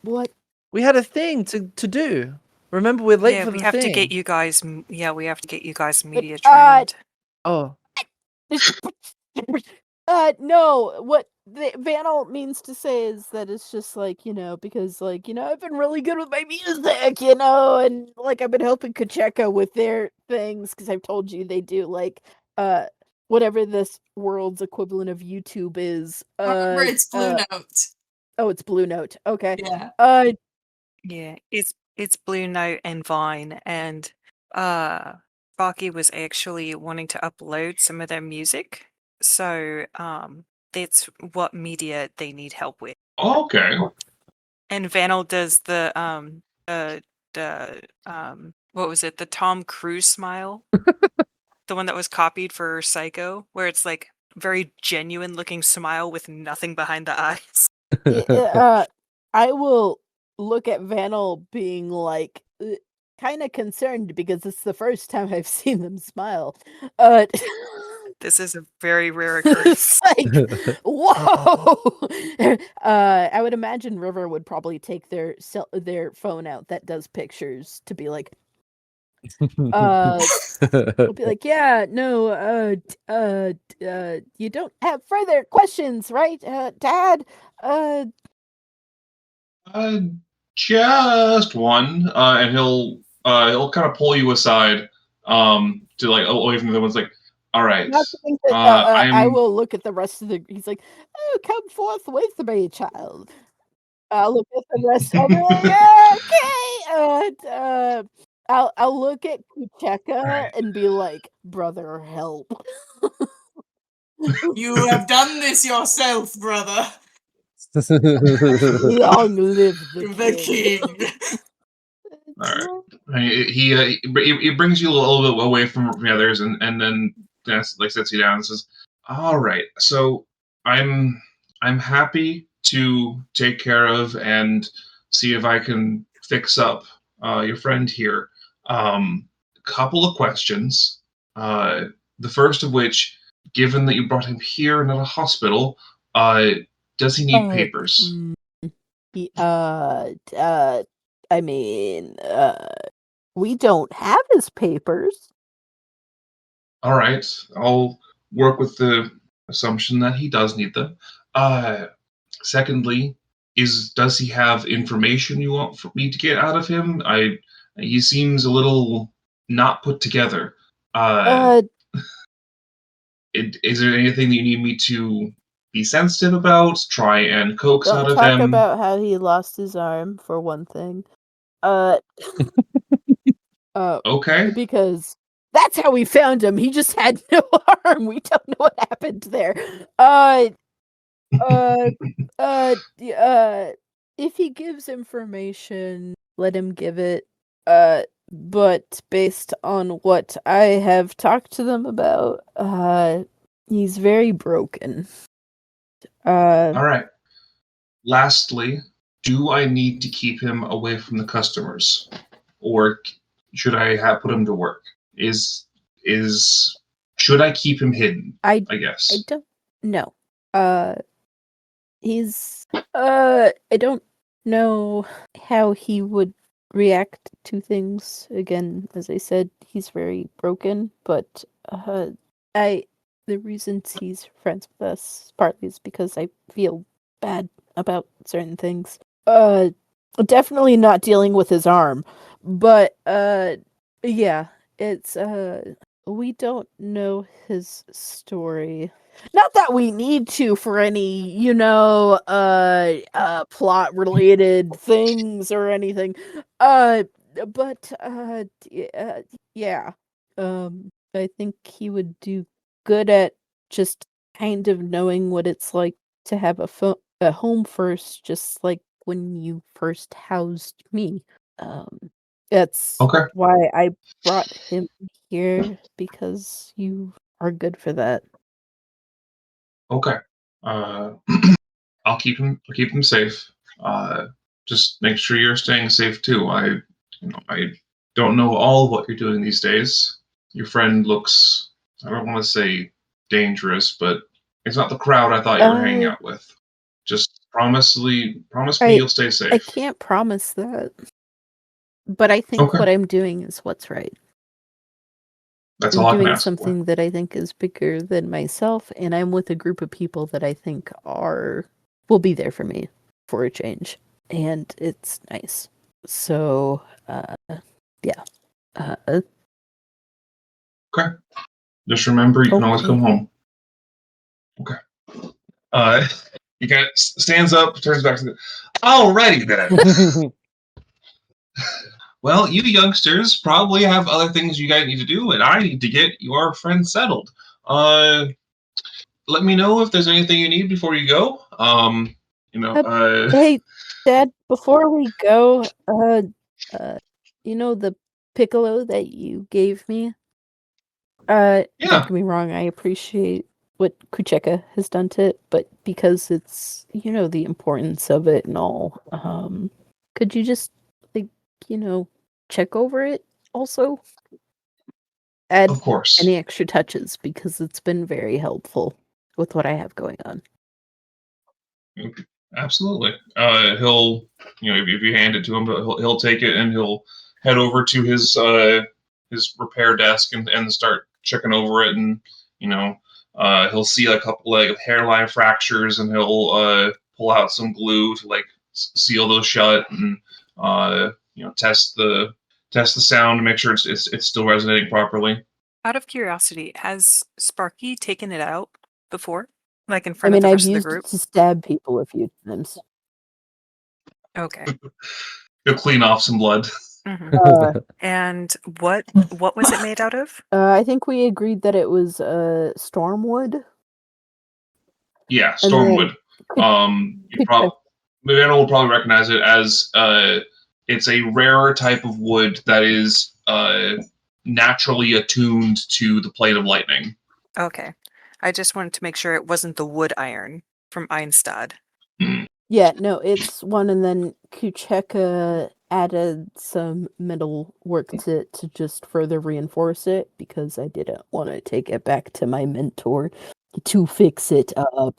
what? We had a thing to do. Remember, we're late for the we have thing. to get you guys. Yeah, we have to get you guys media trained. Oh. No, what Vanel means to say is that it's just like, because like, I've been really good with my music, and like I've been helping Kucheka with their things because I've told you they do like whatever this world's equivalent of YouTube is. Remember, it's Blue Note. Oh, it's Blue Note. Okay. Yeah. Yeah, it's Blue Note and Vine, and Sparky was actually wanting to upload some of their music, so that's what media they need help with. Okay. And Vanel does the what was it? The Tom Cruise smile, the one that was copied for Psycho, where it's like very genuine looking smile with nothing behind the eyes. I will look at Vanel being like kind of concerned because it's the first time I've seen them smile. This is a very rare occurrence. It's like, whoa! I would imagine River would probably take their phone out that does pictures to be like, I'll be like, yeah, no, you don't have further questions, right, Dad? Just one, and he'll kind of pull you aside, to like away from the other ones. Like, all right, Not to think that, I will look at the rest of the. He's like, "Oh, come forth with me, child." I'll look at the rest. I'll be like, "Okay." I'll look at Kucheka Right. and be like, "Brother, help." You have done this yourself, brother. Long live The king. All right. He brings you a little bit away from the others, and then like sets you down and says, "All right, so I'm happy to take care of and see if I can fix up your friend here. Couple of questions. The first of which, given that you brought him here, not a hospital, does he need papers?" I mean, we don't have his papers. All right, I'll work with the assumption that he does need them. Secondly, does he have information you want for me to get out of him? He seems a little not put together. Is there anything that you need me to be sensitive about? Try and coax Don't out of talk him? about how he lost his arm, for one thing. Okay. Because that's how we found him. He just had no arm. We don't know what happened there. If he gives information, let him give it. But based on what I have talked to them about, he's very broken. All right. Lastly, do I need to keep him away from the customers, or should I put him to work? Should I keep him hidden? I guess. I don't know. I don't know how he would react to things. Again, as I said, he's very broken, but the reasons he's friends with us partly is because I feel bad about certain things. Definitely not dealing with his arm, but yeah, it's we don't know his story. Not that we need to for any, plot related things or anything. But yeah. I think he would do good at just kind of knowing what it's like to have a home first, just like when you first housed me. That's Okay. why I brought him here, because you are good for that. Okay. I'll keep him safe. Just make sure you're staying safe too. I don't know all of what you're doing these days. Your friend looks, I don't want to say dangerous, but it's not the crowd I thought you were hanging out with. Just promise me you'll stay safe. I can't promise that. But I think Okay. what I'm doing is what's right. That's I'm all I can doing ask something that I think is bigger than myself, and I'm with a group of people that I think will be there for me for a change, and it's nice. So, yeah. Okay. Just remember, you can always come home. Okay. He kind of stands up, turns back to the. Alrighty then. Well, you youngsters probably have other things you guys need to do, and I need to get your friend settled. Let me know if there's anything you need before you go. Hey, Dad, before we go, the piccolo that you gave me? Yeah. Don't get me wrong, I appreciate what Kucheka has done to it, but because it's, the importance of it and all, could you just, check over it also? Add Of course. any extra touches, because it's been very helpful with what I have going on. Absolutely. He'll, if you hand it to him, but he'll take it and he'll head over to his repair desk and start checking over it, and he'll see a couple of hairline fractures, and he'll pull out some glue to seal those shut, and test the sound to make sure it's still resonating properly. Out of curiosity, has Sparky taken it out before? Like in front of the I've rest of the used group? it to stab people a few times. Okay. He'll clean off some blood. Mm-hmm. And what was it made out of? I think we agreed that it was stormwood. Yeah, stormwood. Viviana will probably recognize it as it's a rarer type of wood that is naturally attuned to the plane of lightning. Okay. I just wanted to make sure it wasn't the wood iron from Einstad. Yeah, no, it's one, and then Kucheka added some metal work to just further reinforce it, because I didn't want to take it back to my mentor to fix it up.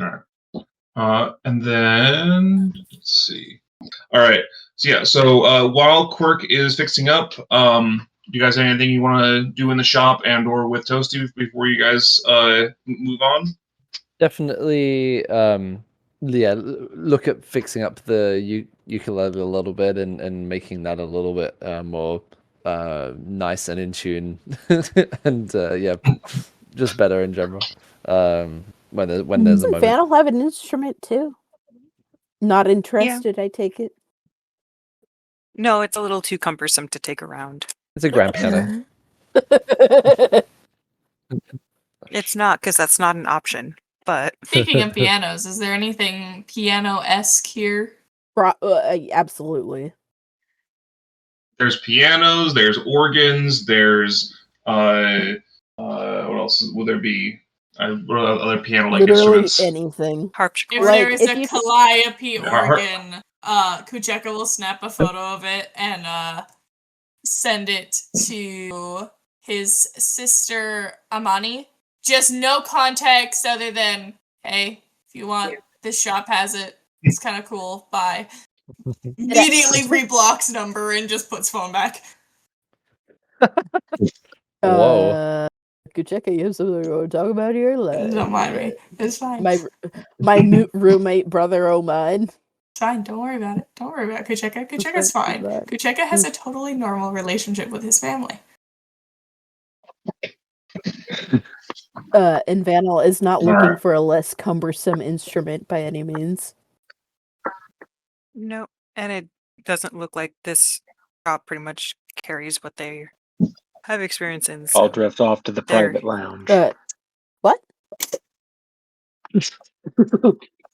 All right. And then let's see. All right. So while Quierk is fixing up, you guys have anything you want to do in the shop and or with Toasty before you guys move on? Definitely, look at fixing up the ukulele a little bit and making that a little bit more nice and in tune, and just better in general. When there's a moment. Van will have an instrument too. Not interested, I take it. No, it's a little too cumbersome to take around. It's a grand piano. It's not, because that's not an option. But Speaking of pianos, is there anything piano-esque here? Absolutely. There's pianos, there's organs, there's what else will there be? What other piano-like Literally instruments? anything. harpsichord. If there's a calliope organ, Kucheka will snap a photo of it and send it to his sister Amani. Just no context other than, hey, if you want, this shop has it. It's kind of cool. Bye. Immediately reblocks number and just puts phone back. Whoa. Kucheka, you have something to talk about here? Don't mind me. It's fine. My roommate brother, oh mine. It's fine. Don't worry about it. Don't worry about Kucheka. Kucheka's fine. Kucheka has a totally normal relationship with his family. And Vanel is not looking for a less cumbersome instrument by any means. No, and it doesn't look like this shop pretty much carries what they have experience in. I'll drift off to the private lounge. What?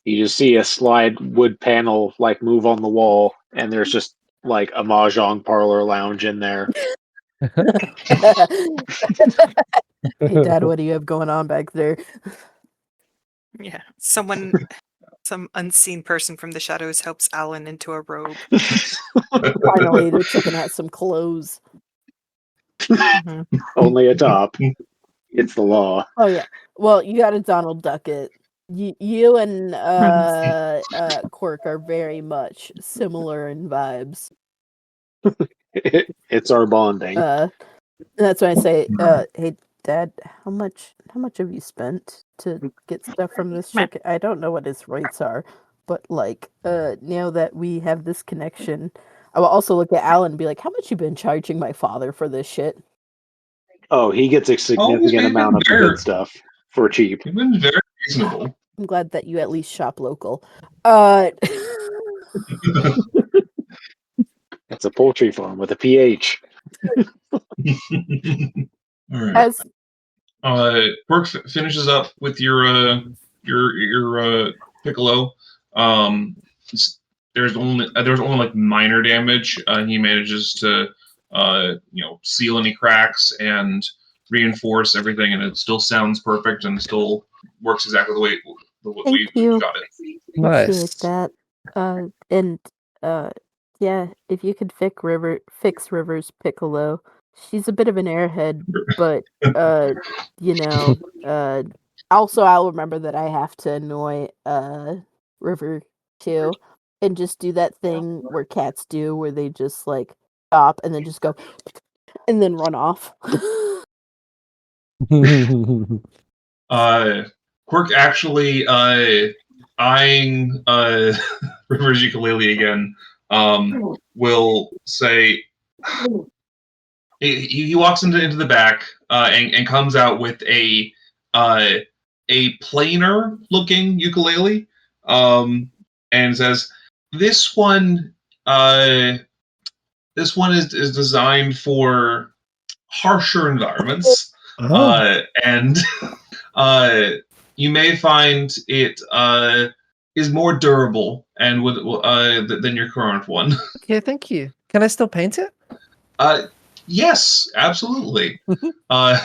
You just see a slide wood panel move on the wall, and there's just a mahjong parlor lounge in there. Hey, Dad, what do you have going on back there? Yeah, some unseen person from the shadows helps Alan into a robe. Finally, they're checking out some clothes. Only a top. It's the law. Oh yeah. Well, you got to Donald Duck it. You and Quierk are very much similar in vibes. It's our bonding. That's when I say, hey, Dad, how much have you spent to get stuff from this chick? I don't know what his rates are, but like, now that we have this connection, I will also look at Alan and be like, how much you been charging my father for this shit? Oh, he gets a Always significant been amount of the very, good stuff for cheap. you've been very reasonable. I'm glad that you at least shop local. It's a poultry farm with a PH. All right. As Quirk finishes up with your piccolo. There's only like minor damage. He manages to seal any cracks and reinforce everything, and it still sounds perfect and still works exactly the way Thank we you. got it. Appreciate Nice. that. And yeah, if you could fix River's piccolo. She's a bit of an airhead, but also I'll remember that I have to annoy River too, and just do that thing where cats do, where they just like stop and then just go and then run off. Quirk actually eyeing River's ukulele again will say he walks into the back and comes out with a plainer looking ukulele and says this one is designed for harsher environments and you may find it is more durable and than your current one. Okay, thank you. Can I still paint it? Yes, absolutely. I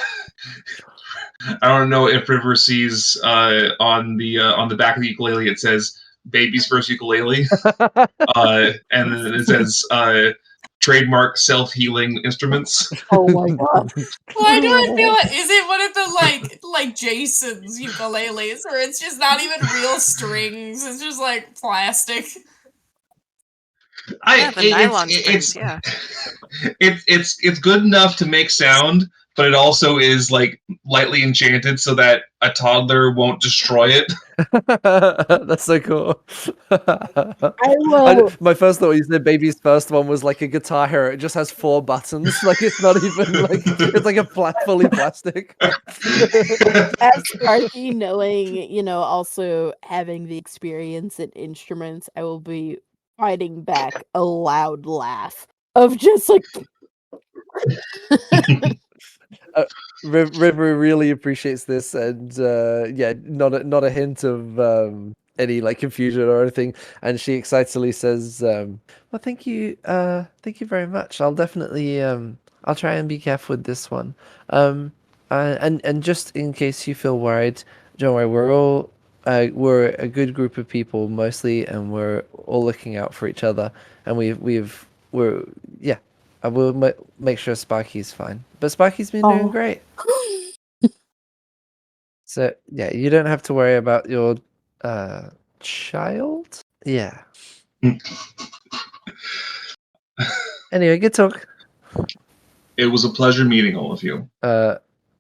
don't know if River sees on the back of the ukulele it says "Baby's first ukulele," and then it says "Trademark self-healing instruments." Oh my god! Why do I feel it? Is it one of the like Jason's ukuleles, where it's just not even real strings? It's just like plastic. The nylon strings, yeah. It's good enough to make sound, but it also is like lightly enchanted so that a toddler won't destroy it. That's so cool. My first thought when you said baby's first one was like a Guitar Hero. It just has 4 buttons. Like it's not even like it's like a fully plastic. As Sparky knowing, also having the experience in instruments, I will be fighting back a loud laugh of just like River really appreciates this, and not a hint of any like confusion or anything. And she excitedly says, "Well, thank you very much. I'll definitely I'll try and be careful with this one. And just in case you feel worried, don't worry. We're a good group of people mostly, and we're all looking out for each other. And I will make sure Sparky's fine. But Sparky's been doing great. So, yeah, you don't have to worry about your child. Yeah. Anyway, good talk. It was a pleasure meeting all of you.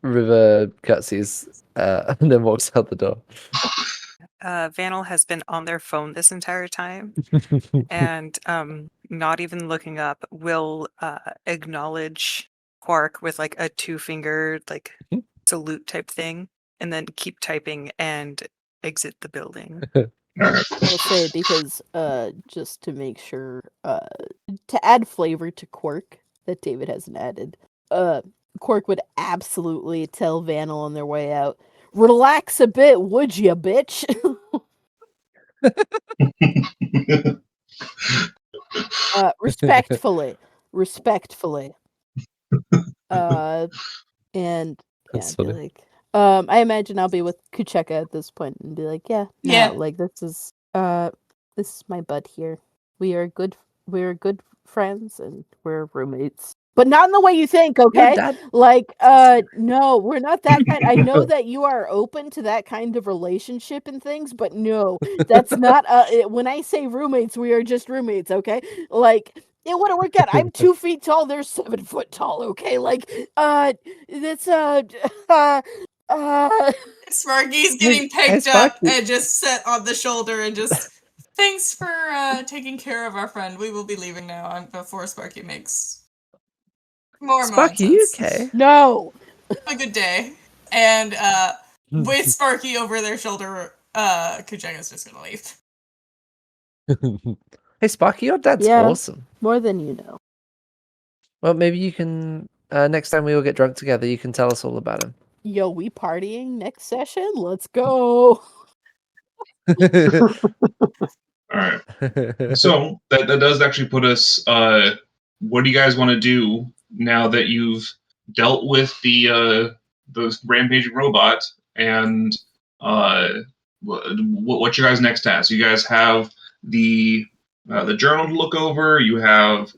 River cutsies and then walks out the door. Vanel has been on their phone this entire time and not even looking up will acknowledge Quierk with like a 2-finger like salute type thing and then keep typing and exit the building. I'll say because just to make sure to add flavor to Quierk that David hasn't added, Quierk would absolutely tell Vanel on their way out, relax a bit, would ya, bitch? Respectfully. And That's be funny. like, I imagine I'll be with Kucheka at this point and be like, yeah, like this is my bud here. We're good friends and we're roommates. But not in the way you think, okay? Like, no, we're not that kind. I know that you are open to that kind of relationship and things, but no, that's not when I say roommates, we are just roommates, okay? Like, It wouldn't work out. I'm 2 feet tall. They're 7 foot tall. Okay, like, that's Sparky's getting hey, picked up Sparky. and just set on the shoulder and just. Thanks for taking care of our friend. We will be leaving now before Sparky makes more Sparky, you nonsense. okay? No. A good day. And with Sparky over their shoulder, Kujenga's just gonna leave. Hey, Sparky, your dad's Yeah. awesome. More than you know. Well, maybe you can next time we all get drunk together, you can tell us all about him. Yo, we partying next session? Let's go. All right. So that does actually put us. What do you guys want to do now that you've dealt with the rampaging robot? And what's your guys' next task? You guys have the journal to look over. You have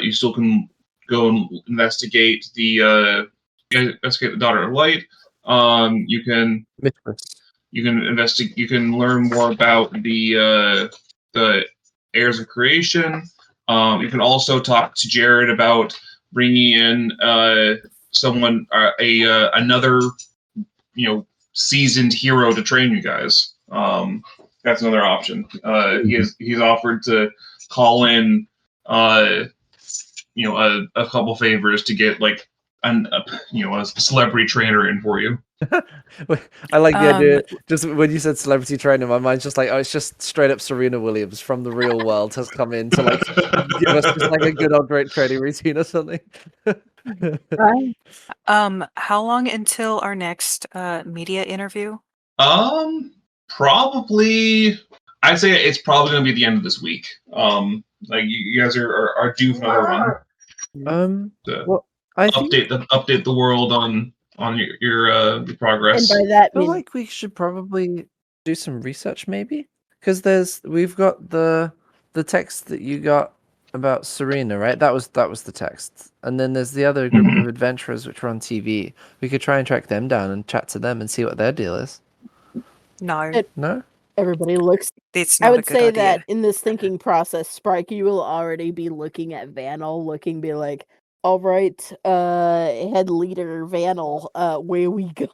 you still can go and investigate the Daughter of Light. You can investigate. You can learn more about the heirs of creation. You can also talk to Jared about bringing in someone, another, seasoned hero to train you guys. That's another option. He's offered to call in, a couple favors to get like a celebrity trainer in for you. I like the idea. Just when you said celebrity trainer, my mind's just like, oh, it's just straight up Serena Williams from the real world has come in to like give us just like a good old great training routine or something. How long until our next media interview? Probably. I'd say it's probably gonna be the end of this week. Like you guys are due for another one. Well, I think update the world on your progress. And by that, I feel like we should probably do some research, maybe, because we've got the text that you got about Serena, right? That was the text, and then there's the other group of adventurers which were on TV. We could try and track them down and chat to them and see what their deal is. No, No. everybody looks. That's not I would a good say idea. that in this thinking process, Sparky will already be looking at Vanel, be like, all right, head leader Vanel, where we go?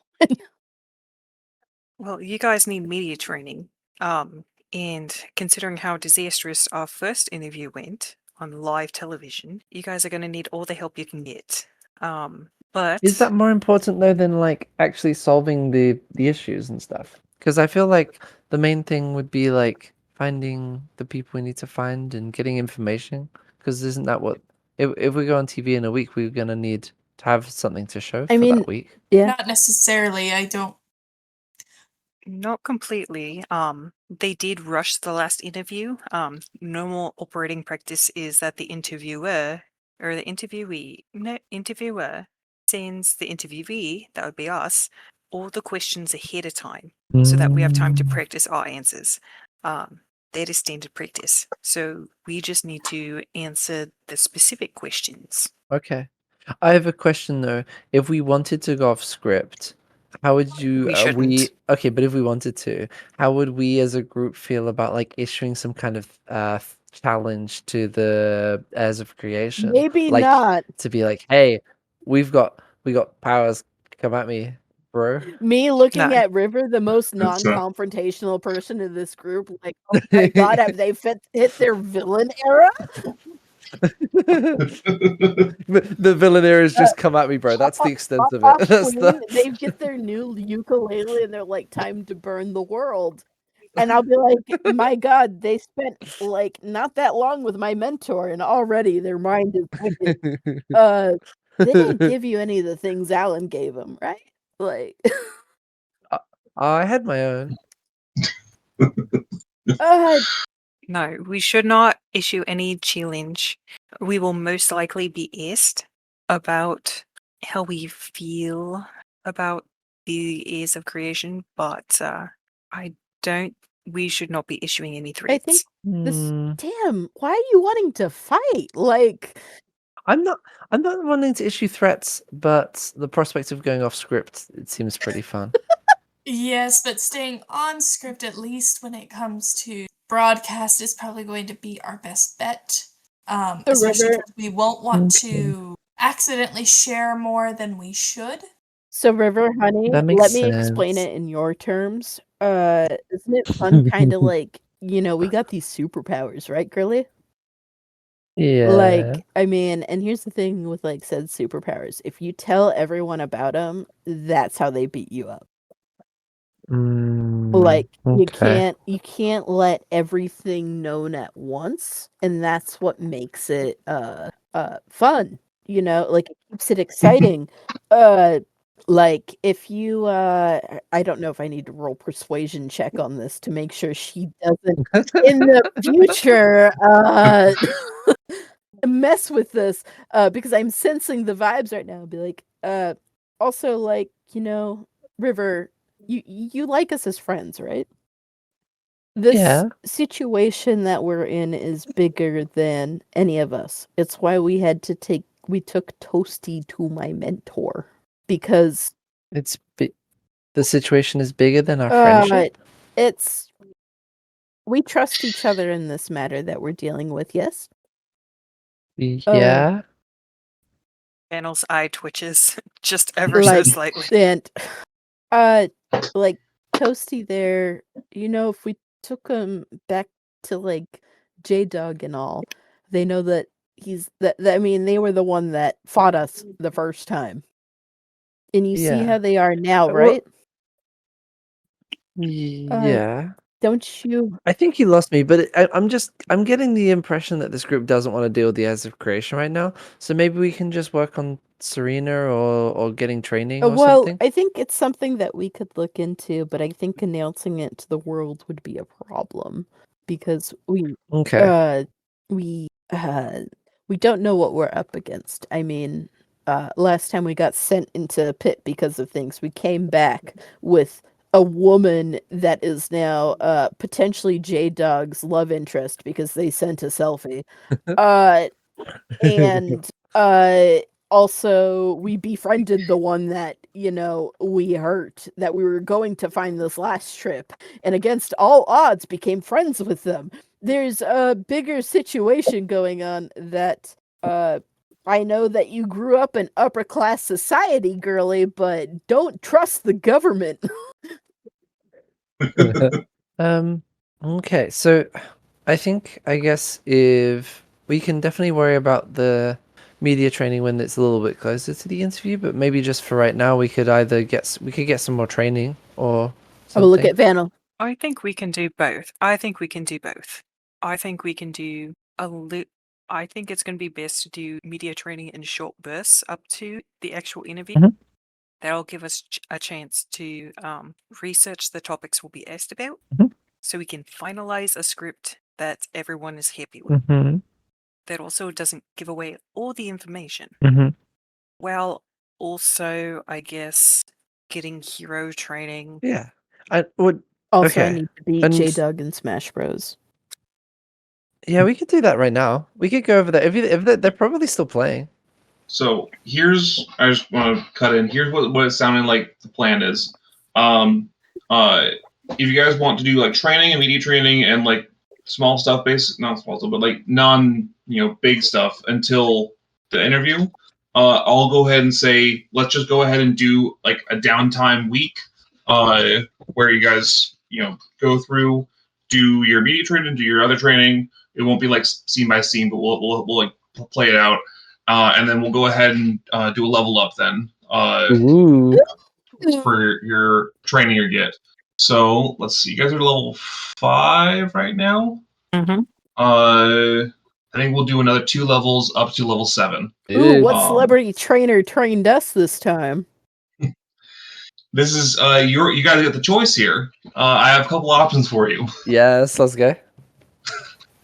Well, you guys need media training. And considering how disastrous our first interview went on live television, you guys are going to need all the help you can get. But Is that more important though than like actually solving the issues and stuff? Because I feel like the main thing would be like finding the people we need to find and getting information. Because isn't that what if we go on TV in a week, we're gonna need to have something to show for that week? Yeah. Not necessarily. I don't. Not completely. They did rush the last interview. Normal operating practice is that the interviewer or the interviewer sends the interviewee, that would be us, all the questions ahead of time so that we have time to practice our answers. That is standard practice. So we just need to answer the specific questions. Okay. I have a question though. If we wanted to go off script, how would you? We shouldn't. Okay, but if we wanted to, how would we as a group feel about like issuing some kind of challenge to the heirs of creation? Maybe like, not. To be like, hey, we got powers. Come at me, bro. Me looking No. at River, the most non-confrontational person in this group, like, oh my god, have they hit their villain era? The villain era has just come at me, bro. That's the extent of it. That's They get their new ukulele and they're like, time to burn the world. And I'll be like, my god, they spent like not that long with my mentor and already their mind is wicked. They didn't give you any of the things Alan gave them, right? Like I had my own. No, we should not issue any challenge. We will most likely be asked about how we feel about the heirs of creation, but we should not be issuing any threats. I think damn, why are you wanting to fight? Like I'm not wanting to issue threats, but the prospect of going off script, it seems pretty fun. Yes, but staying on script, at least when it comes to broadcast, is probably going to be our best bet. especially River- because we won't want to accidentally share more than we should. So, River, honey, That makes let me explain sense. it in your terms. Isn't it fun, kind of like, we got these superpowers, right, girly? Yeah. Like, I mean, and here's the thing with like said superpowers: if you tell everyone about them, that's how they beat you up. Like, okay. you can't let everything known at once, and that's what makes it fun. Like it keeps it exciting. Like if you I don't know if I need to roll persuasion check on this to make sure she doesn't in the future mess with this, because I'm sensing the vibes right now. Be like, also like, River, you like us as friends, right? This Yeah. situation that we're in is bigger than any of us. It's why we took Toasty to my mentor, because The situation is bigger than our friendship. we trust each other in this matter that we're dealing with. Yes. Yeah. Daniel's eye twitches just ever so Like, slightly. and like Toasty there, if we took him back to like J-Dog and all, they know that I mean, they were the one that fought us the first time. And you see Yeah. how they are now, Well, right? Yeah. Don't you? I think he lost me, but I'm getting the impression that this group doesn't want to deal with the Eyes of Creation right now. So maybe we can just work on Serena or getting training or Well, something. I think it's something that we could look into, but I think announcing it to the world would be a problem because Okay. we don't know what we're up against. I mean, last time we got sent into a pit because of things, we came back with a woman that is now potentially J-Dog's love interest because they sent a selfie. And also we befriended the one that we hurt, that we were going to find this last trip, and against all odds became friends with them. There's a bigger situation going on that I know that you grew up in upper class society, girly, but don't trust the government. Okay, so I guess if we can definitely worry about the media training when it's a little bit closer to the interview, but maybe just for right now we could either get some more training or I will look something. at Vanna. I think we can do both. I think we can do I think it's going to be best to do media training in short bursts up to the actual interview. Mhm. That'll give us a chance to research the topics we'll be asked about, Mhm. so we can finalize a script that everyone is happy with. Mm-hmm. That also doesn't give away all the information. Mm-hmm. Well, also, I guess getting hero training. Yeah, I would. Also, I Okay. need to beat And- J-Dog in Smash Bros. Yeah, we could do that right now. We could go over that. If they're probably still playing. So I just want to cut in. Here's what it's sounding like the plan is. If you guys want to do like training and media training and like small stuff, not small stuff, but like non big stuff until the interview, I'll go ahead and say let's just go ahead and do like a downtime week, where you guys go through, do your media training, do your other training. It won't be like scene by scene, but we'll like play it out. And then we'll go ahead and do a level up then Ooh. for your training you get. So let's see. You guys are level 5 right now. Mm-hmm. I think we'll do another 2 levels up to level 7. Ooh, what Um, celebrity trainer trained us this time? This is you guys get the choice here. I have a couple options for you. Yes, let's go.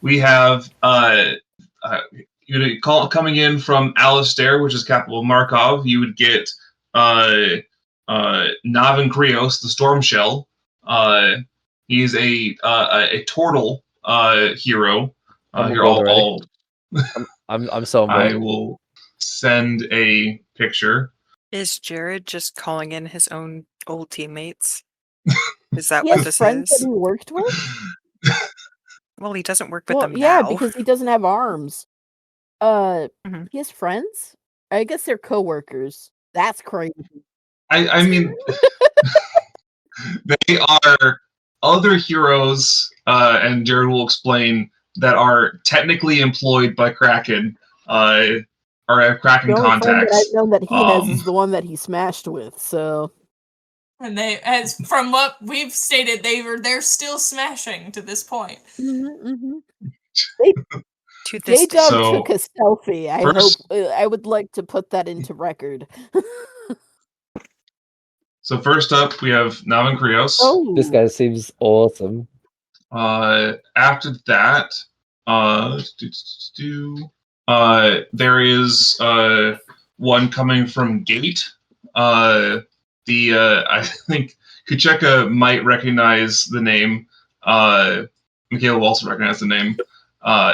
We have coming in from Alistair, which is capital Markov. You would get Navin Krios, the Storm Shell. He's a turtle hero. I'm Here, on board I'm so on board. I will send a picture. Is Jared just calling in his own old teammates? Is that He what has this friends that is? he worked with? Well, he doesn't work with Well, them yeah, now. because he doesn't have arms. He has friends? I guess they're coworkers. That's crazy. I mean, they are other heroes, and Jared will explain, that are technically employed by Kraken, or have Kraken The only friend that contacts. I've known that he has is the one that he smashed with, so... And they, as from what we've stated, they're still smashing to this point. To this J-Dog day. So, took a selfie. I would like to put that into record. So first up, we have Navin Krios. Oh, This guy seems awesome. After that, there is one coming from Gate. I think Kucheka might recognize the name. Mikayla will also recognize the name.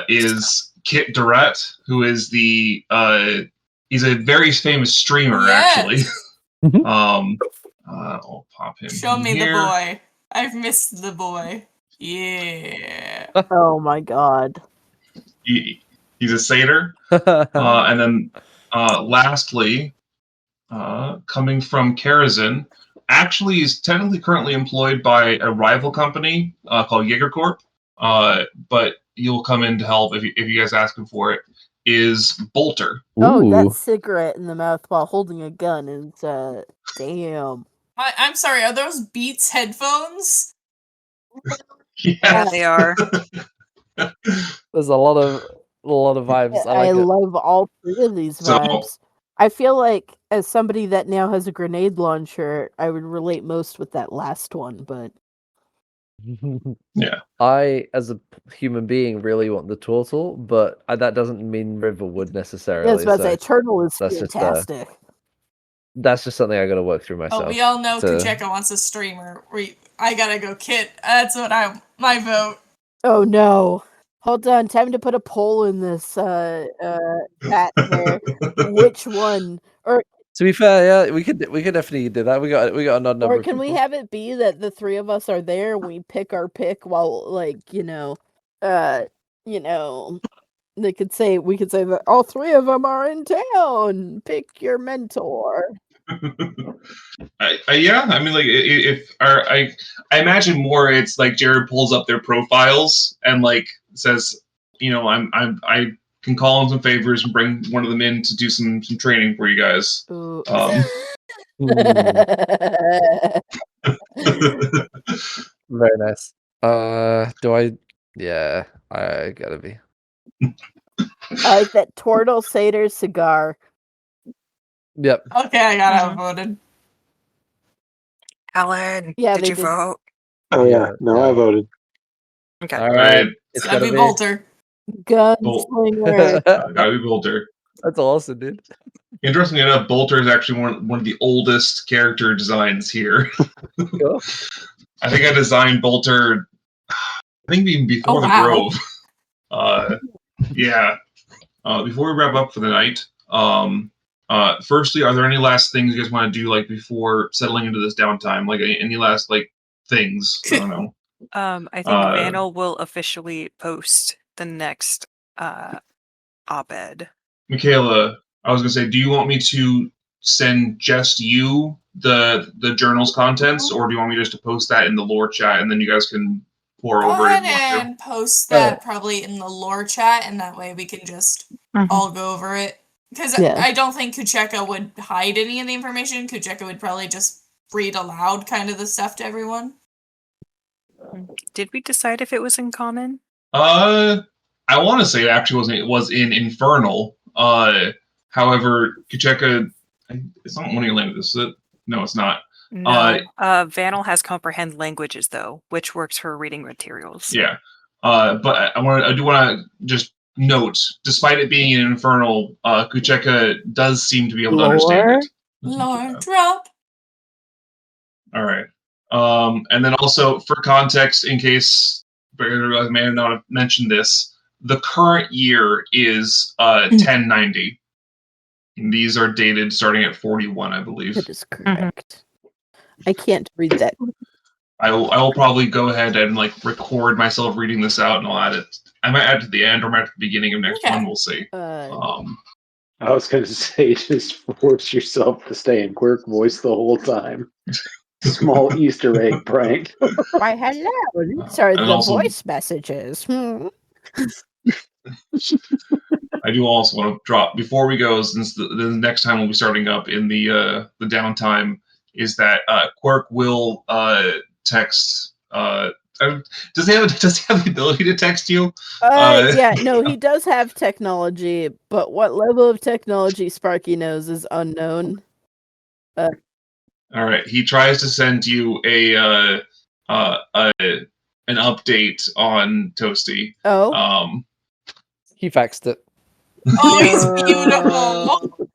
Is Kit Durrett, who is he's a very famous streamer, Yes. actually. I'll pop him. Show me here. the boy. I've missed the boy. Yeah. oh my god. He's a satyr. And then lastly, coming from Karazin, actually is technically currently employed by a rival company called Jaegercorp, but he'll come in to help if you guys ask him for it, is Bolter. Oh, that cigarette in the mouth while holding a gun is, damn. I'm sorry, are those Beats headphones? Yeah, they are. There's a lot of vibes. I like it. love all three of these vibes. I feel like, as somebody that now has a grenade launcher, I would relate most with that last one, but... Yeah. I, as a human being, really want the turtle, but that doesn't mean River would necessarily. Yeah, I was about to so say, turtle is that's just, fantastic. that's just something I gotta work through myself. Oh, we all know to- Kucheka wants a streamer. I gotta go Kit. That's what my vote. Oh no. Hold on, time to put a poll in this chat there. Which one? Or To be fair, yeah, we could definitely do that. We got a odd number. or of can we people. have it be that the three of us are there and we pick our pick while, like, we could say that all three of them are in town. Pick your mentor. Yeah, I mean, like, I imagine more. It's like Jared pulls up their profiles and like says, I can call in some favors and bring one of them in to do some training for you guys. Ooh. Very nice. Do I? Yeah, I gotta be. I like that Turtle Satyr cigar. Yep. Okay, I got outvoted. Alan, Yeah, did they you did. vote? Oh yeah, no, I voted. Okay. All right. It's It's gotta be Bolter. Gunslinger. Gotta be Bolter. That's awesome, dude. Interestingly enough, Bolter is actually one of the oldest character designs here. Cool. I think I designed Bolter. I think even before the wow. Grove. Yeah. Before we wrap up for the night, firstly, are there any last things you guys want to do, like, before settling into this downtime? Like, any last, like, things? I don't know. I think Vanel will officially post the next op-ed. Mikayla, I was gonna say, do you want me to send just you the journal's contents, or do you want me just to post that in the lore chat and then you guys can pour Go over it? ahead and post that probably in the lore chat, and that way we can just all go over it. Because I don't think Kucheka would hide any of the information. Kucheka would probably just read aloud kind of the stuff to everyone. Did we decide if it was in common? I want to say it actually was in Infernal. However, Kucheka, it's not one of your languages, is it? No, it's not. No. Vanel has comprehend languages though, which works for reading materials. Yeah. But I do want to just note, despite it being in Infernal, Kucheka does seem to be able to understand it. Lore drop. All right. And then also, for context, in case I may have not mentioned this, the current year is 1090. And these are dated starting at 41, I believe. That is correct. I can't read that. I will probably go ahead and like record myself reading this out, and I'll add I might add to the end or might at the beginning of next Okay. one. We'll see. I was going to say, just force yourself to stay in Quierk voice the whole time. Small Easter egg prank. Why, hello. These are and the also- voice messages. I do also want to drop before we go, since the next time we'll be starting up in the downtime, is that Quierk will text. Does he have the ability to text you? Yeah, no, he does have technology, but what level of technology Sparky knows is unknown. All right, he tries to send you an update on Toasty. Oh, He faxed it. Oh, he's No. beautiful.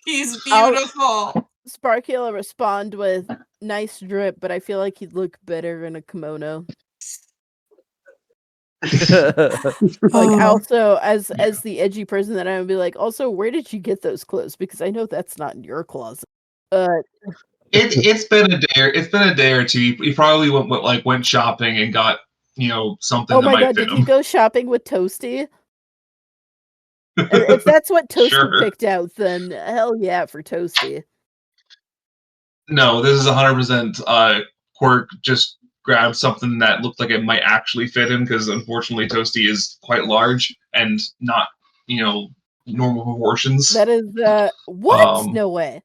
He's beautiful. Sparky will respond with nice drip, but I feel like he'd look better in a kimono. Like, also, as the edgy person that I would be like, also, where did you get those clothes? Because I know that's not in your closet. It's been a day. It's been a day or two. He probably went shopping and got something Oh that my might god, fit did him. you go shopping with Toasty? If that's what Toasty Sure. picked out, then hell yeah for Toasty. No, this is 100% Quirk just grabbed something that looked like it might actually fit him, because unfortunately Toasty is quite large and not, normal proportions. That is what? No way.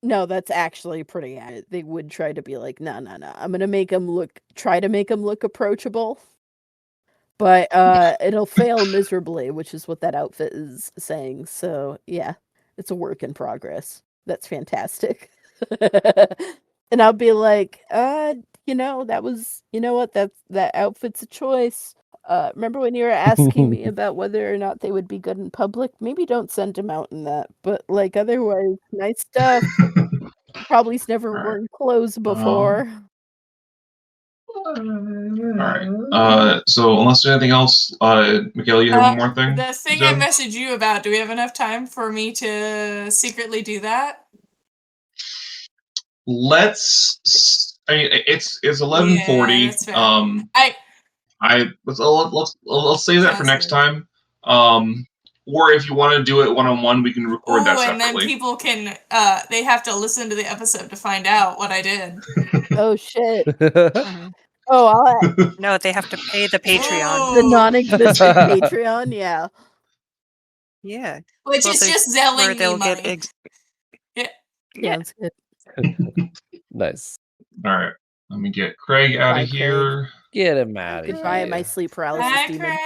No, that's actually pretty accurate. They would try to be like, no. I'm gonna try to make him look approachable. But it'll fail miserably, which is what that outfit is saying. So yeah, it's a work in progress. That's fantastic. And I'll be like, that was, that outfit's a choice. Remember when you were asking me about whether or not they would be good in public? Maybe don't send him out in that. But like otherwise, nice stuff. Probably's never Alright. worn clothes before. Alright. So unless there's anything else, Mikayla, you have one more thing? The thing I messaged you about, do we have enough time for me to secretly do that? Let's. I mean, it's 11:40. Yeah, that's fair. Let's save that for Sounds next good. time. Or if you want to do it one-on-one, we can record that and then separately. people can they have to listen to the episode to find out what I did. Oh shit. Mhm. Oh, No, they have to pay the Patreon. the Ooh. non-existent Patreon, yeah. Yeah. Which Well, is they- just where zelling me they'll money. get Yeah. Sounds good. Nice. All right. Let me get Craig out Bye, of here. Get him out of Goodbye, here. my sleep paralysis Bye, demon. Craig.